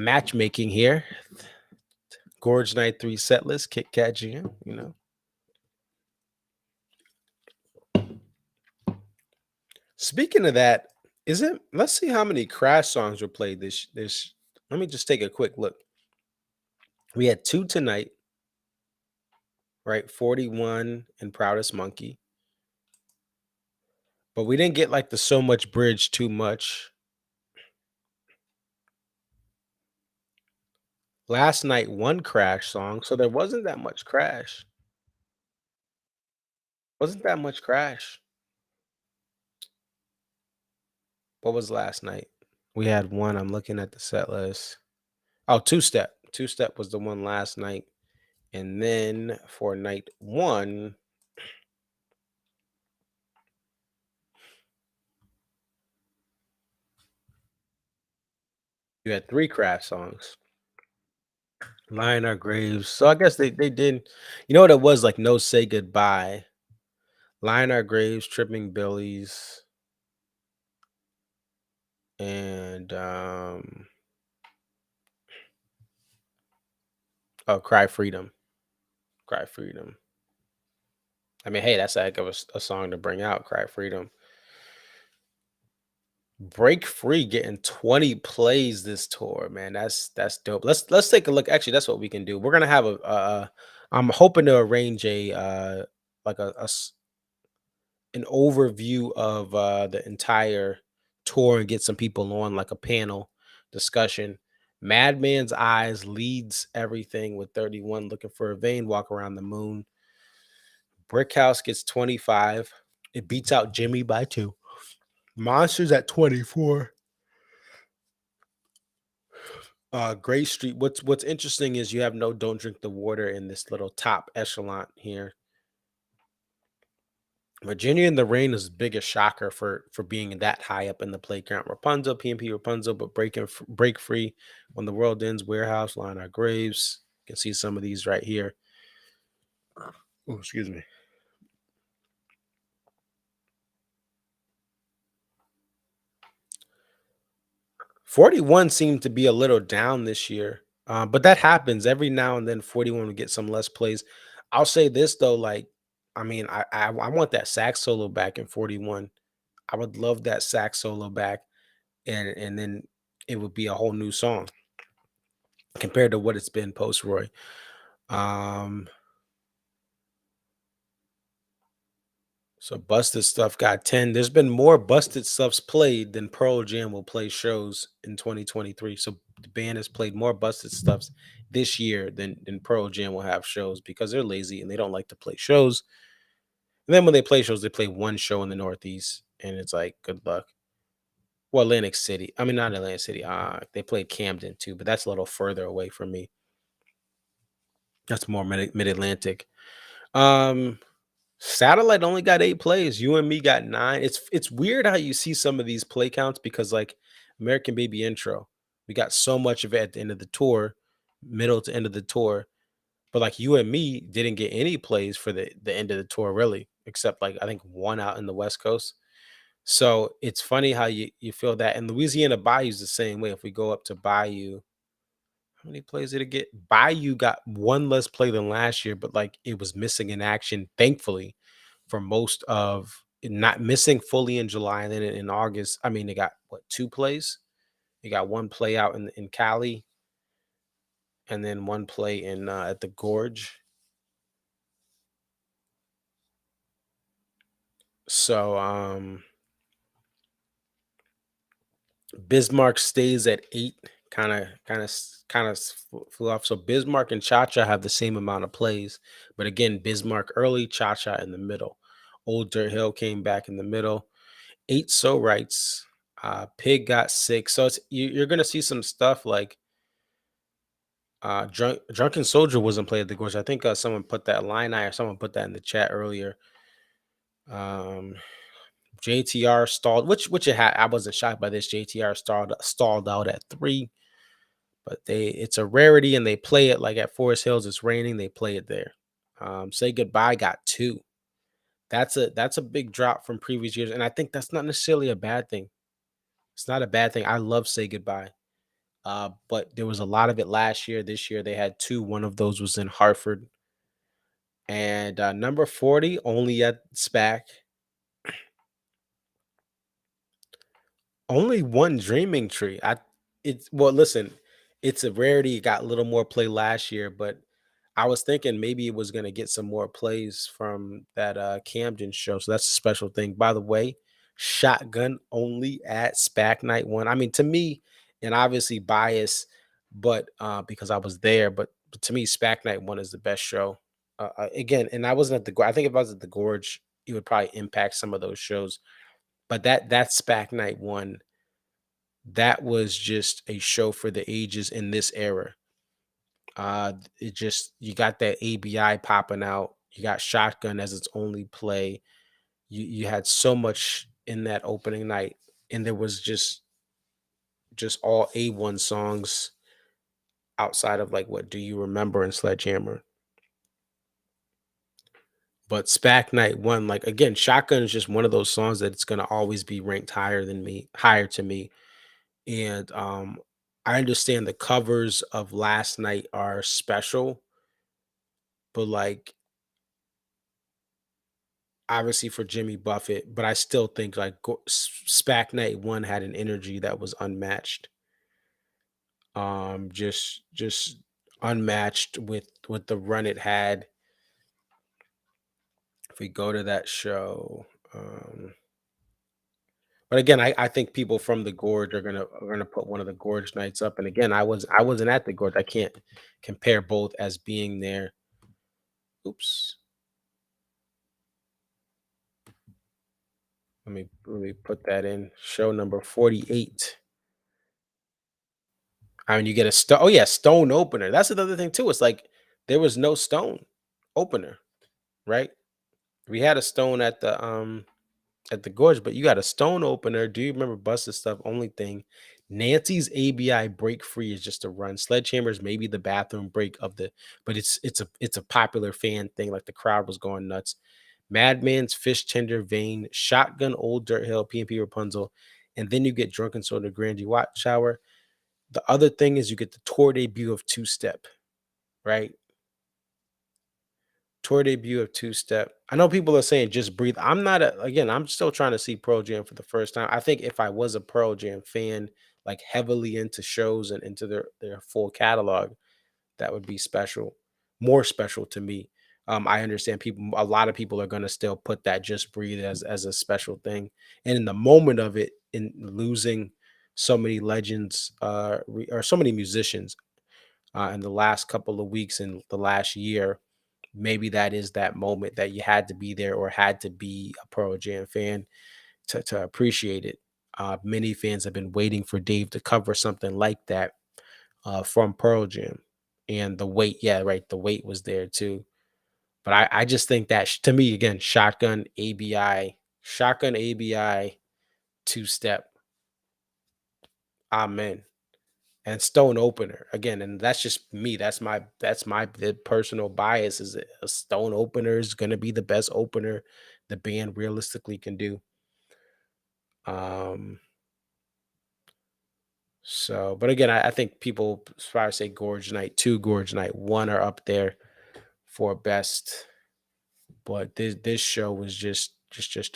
matchmaking here. Gorge Night 3 set list, Kat Jam, Speaking of that, let's see how many Crash songs were played this. Let me just take a quick look. We had 2 tonight, right? 41 and Proudest Monkey. But we didn't get like the So Much Bridge too much. Last night, 1 Crash song, so there wasn't that much Crash. Wasn't that much Crash. What was last night? We had 1. I'm looking at the set list. Oh, Two Step. Two Step was the one last night. And then for night 1, you had 3 Crash songs. Lie in Our Graves. So I guess they did. You know what it was? Like No Say Goodbye. Lie in Our Graves, Tripping Billies, and Cry Freedom. Cry Freedom. I mean, hey, that's a heck of a song to bring out, Cry Freedom. Break Free getting 20 plays this tour, man. That's dope. Let's take a look. Actually, that's what we can do. We're gonna have I'm hoping to arrange a like an overview of the entire tour and get some people on like a panel discussion. Madman's Eyes leads everything with 31, Looking for a Vein, Walk Around the Moon. Brick House gets 25. It beats out Jimmy by 2. Monsters at 24. Gray Street. What's interesting is you have no Don't Drink the Water in this little top echelon here. Virginia in the Rain is the biggest shocker for being that high up in the playground. Rapunzel, PNP Rapunzel, but Break Free, When the World Ends, Warehouse, Line Our Graves. You can see some of these right here. Oh, excuse me. 41 seemed to be a little down this year. But that happens every now and then. 41 will get some less plays. I'll say this though, like, I mean, I want that sax solo back in 41. I would love that sax solo back, and then it would be a whole new song compared to what it's been post Roy. Um, so Busted Stuff got 10. There's been more Busted Stuffs played than Pearl Jam will play shows in 2023. So the band has played more Busted Stuffs this year than Pearl Jam will have shows because they're lazy and they don't like to play shows. And then when they play shows, they play one show in the Northeast, and it's like, good luck. Well, Atlantic City. I mean, not Atlantic City. They played Camden too, but that's a little further away from me. That's more mid-Atlantic. Satellite only got 8 plays. You and Me got 9. It's weird how you see some of these play counts because like American Baby Intro, we got so much of it at the end of the tour, middle to end of the tour. But like You and Me didn't get any plays for the end of the tour, really, except like I think one out in the West Coast. So it's funny how you feel that. And Louisiana Bayou's the same way. If we go up to Bayou, how many plays did it get? Bayou got one less play than last year, but like it was missing in action, thankfully, for most of not missing fully in July. And then in August, I mean, they got what, 2 plays? They got 1 play out in Cali, and then 1 play in at the Gorge. So Bismarck stays at 8, kind of flew off. So Bismarck and Cha-Cha have the same amount of plays, but again, Bismarck early, Cha-Cha in the middle. Old Dirt Hill came back in the middle. 8 So Rights. Pig got 6. So it's you're gonna see some stuff like Drunken Soldier wasn't played at the Gorge. I think someone put that or someone put that in the chat earlier. JTR stalled, which it had. I wasn't shocked by this. JTR stalled out at 3, but it's a rarity and they play it like at Forest Hills. It's raining, they play it there. Say Goodbye got 2. That's a big drop from previous years, and I think that's not necessarily a bad thing. It's not a bad thing. I love Say Goodbye. But there was a lot of it last year. This year they had 2. One of those was in Hartford. And number 40, Only at SPAC. Only One Dreaming Tree. Listen, it's a rarity. It got a little more play last year, but I was thinking maybe it was gonna get some more plays from that Camden show. So that's a special thing. By the way, Shotgun only at SPAC Night 1. I mean, to me, and obviously bias, but because I was there, but to me, SPAC Night 1 is the best show. Again, and I wasn't at the I think if I was at the Gorge, it would probably impact some of those shows. But that SPAC Night 1, that was just a show for the ages in this era. It just, you got that ABI popping out. You got Shotgun as its only play. You had so much in that opening night, and there was just all A1 songs outside of like What Do You Remember and Sledgehammer. But SPAC Night 1, like again, Shotgun is just one of those songs that it's gonna always be ranked higher to me. And I understand the covers of Last Night are special, but like obviously for Jimmy Buffett, but I still think like SPAC Night 1 had an energy that was unmatched. Just unmatched with the run it had. If we go to that show, but again, I think people from the Gorge are gonna put one of the Gorge nights up. And again, I wasn't at the Gorge. I can't compare both as being there. Oops. Let me put that in. Show number 48. I mean, you get a stone. Oh yeah, Stone opener. That's another thing too. It's like there was no Stone opener, right? We had a Stone at the Gorge, but you got a Stone opener. Do you remember Busted Stuff? Only thing, Nancy's ABI Break Free is just a run. Sledgehammer's maybe the bathroom break of the, but it's a popular fan thing. Like the crowd was going nuts. Madman's Fish Tender Vein, Shotgun Old Dirt Hill, PNP Rapunzel, and then you get Drunken Soda Grand Watch Hour. The other thing is you get the tour debut of Two Step, right? Tour debut of Two Step. I know people are saying just breathe. I'm not I'm still trying to see Pearl Jam for the first time. I think if I was a Pearl Jam fan, like heavily into shows and into their full catalog, that would be special, more special to me. I understand a lot of people are going to still put that Just Breathe as a special thing. And in the moment of it, in losing so many legends or so many musicians in the last couple of weeks in the last year, maybe that is that moment that you had to be there or had to be a Pearl Jam fan to appreciate it. Many fans have been waiting for Dave to cover something like that from Pearl Jam. And the weight, yeah, right. The weight was there too. But I just think that to me, again, shotgun ABI, Two Step, amen. And Stone Opener again, and that's just me. That's my personal bias. Is a Stone Opener is going to be the best opener the band realistically can do. So, but again, I think people, as far as say Gorge Night 2, Gorge Night 1 are up there for best. But this show was just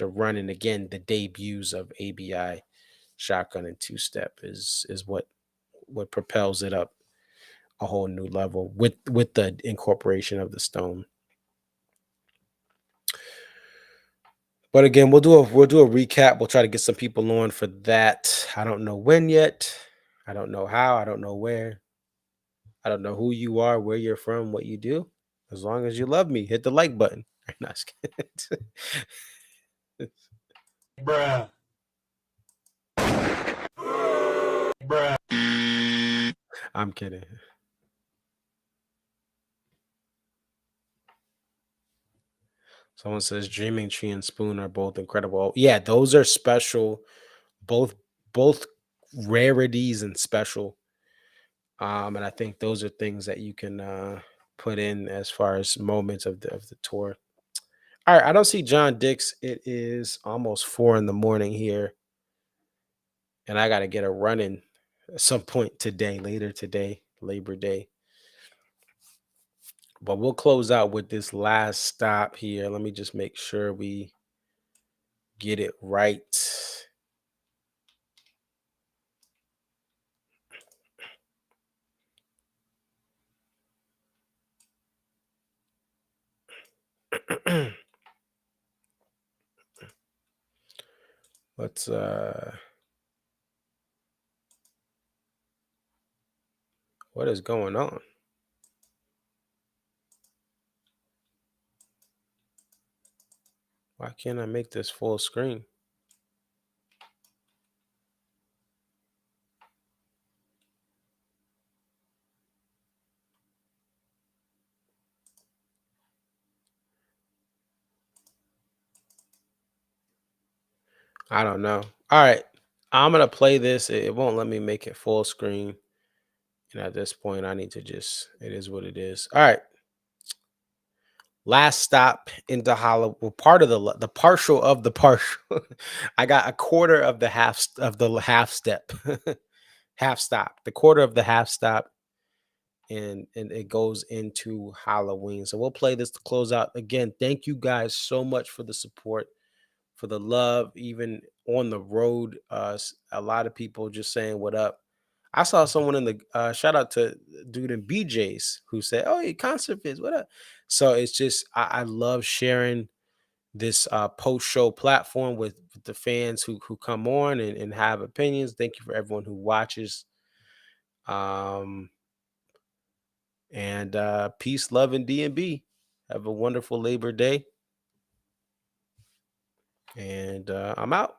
a run, and again, the debuts of ABI, Shotgun, and Two Step is what propels it up a whole new level with the incorporation of the Stone. But again, we'll do a recap. We'll try to get some people on for that. I don't know when yet. I don't know how. I don't know where. I don't know who you are, where you're from, what you do. As long as you love me, hit the like button. No, just kidding. Bruh. Bruh. I'm kidding. Someone says Dreaming Tree and Spoon are both incredible. Yeah, those are special. Both rarities and special. And I think those are things that you can put in as far as moments of the tour. All right, I don't see John Dix. It is almost 4 a.m. here, and I got to get a run-in at some point today, later today, Labor Day. But we'll close out with this last stop here. Let me just make sure we get it right. Let's what is going on? Why can't I make this full screen? I don't know. All right. I'm going to play this. It won't let me make it full screen. And at this point, I need to just, it is what it is. All right. Last stop into Hollow. Well, part of the partial of the partial. I got a quarter of the half step. Half stop. The quarter of the half stop. And it goes into Halloween. So we'll play this to close out. Again, thank you guys so much for the support, for the love, even on the road. A lot of people just saying what up. I saw someone in the shout out to dude in BJ's who said, "Oh, hey, concert is what up." So it's just I love sharing this post-show platform with the fans who come on and have opinions. Thank you for everyone who watches. And peace, love, and D&B. Have a wonderful Labor Day. And I'm out.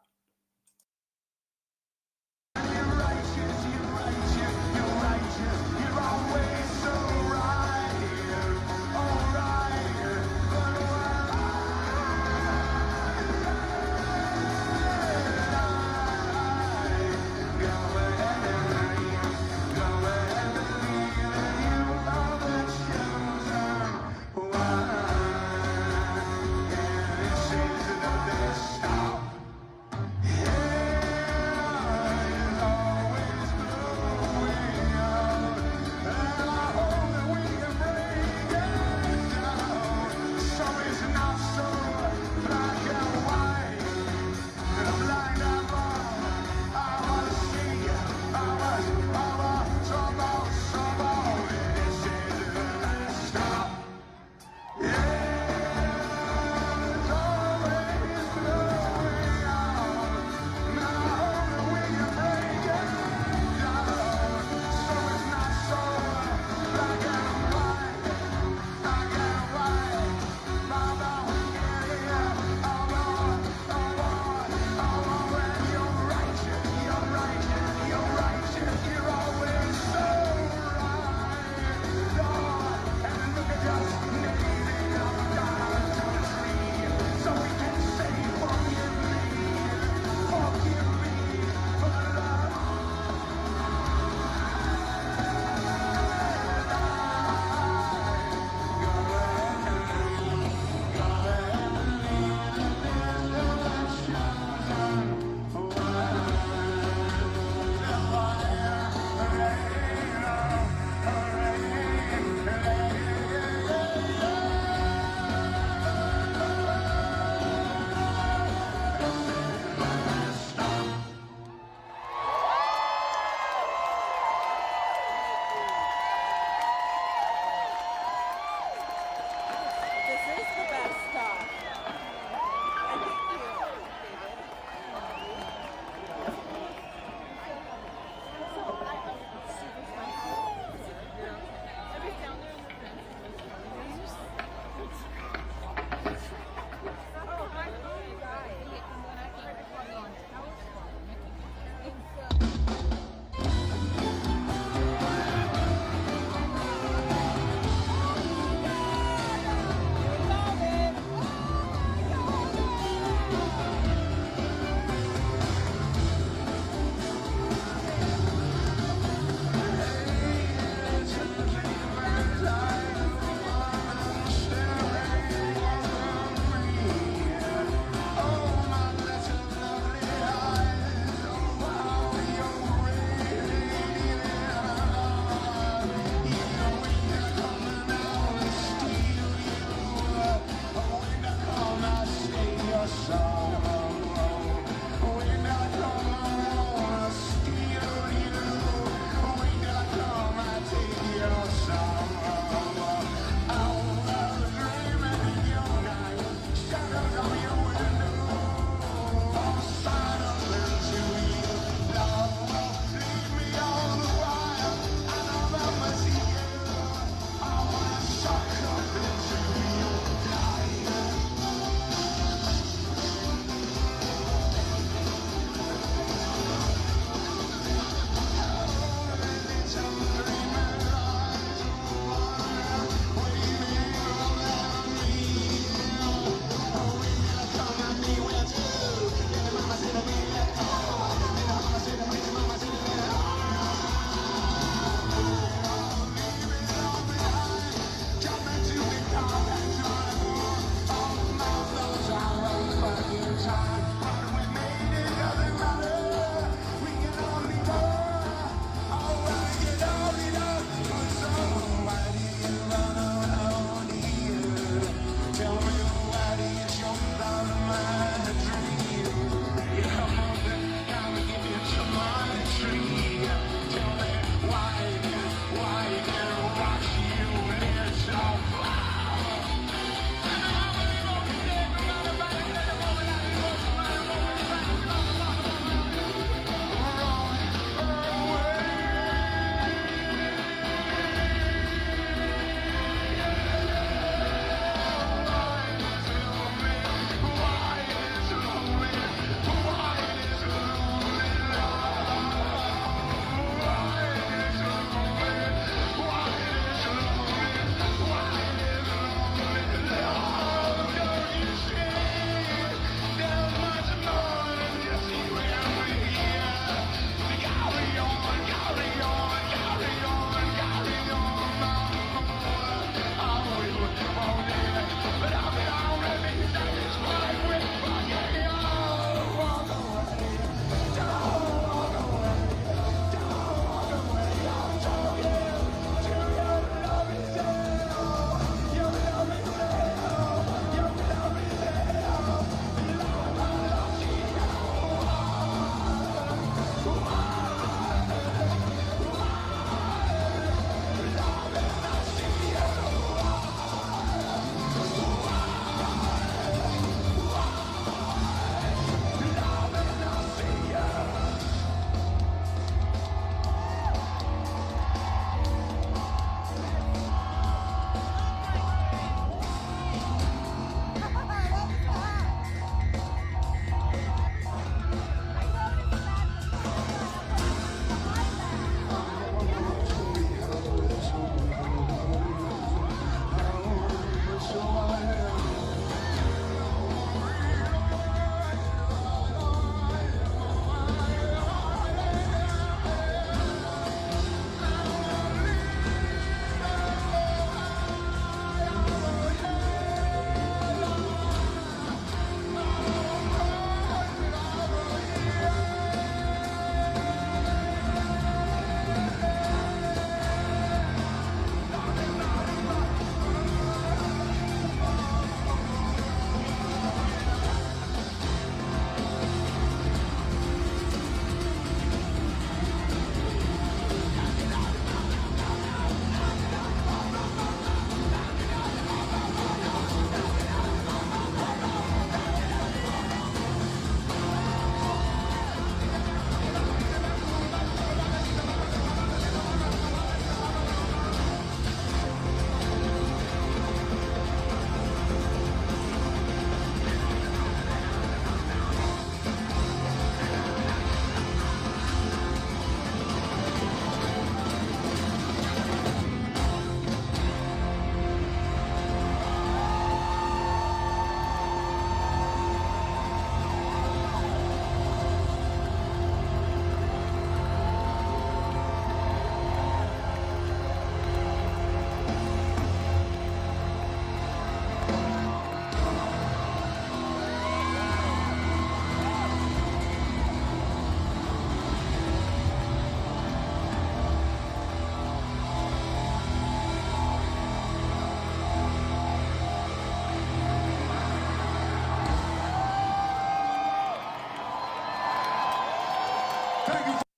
Thank you.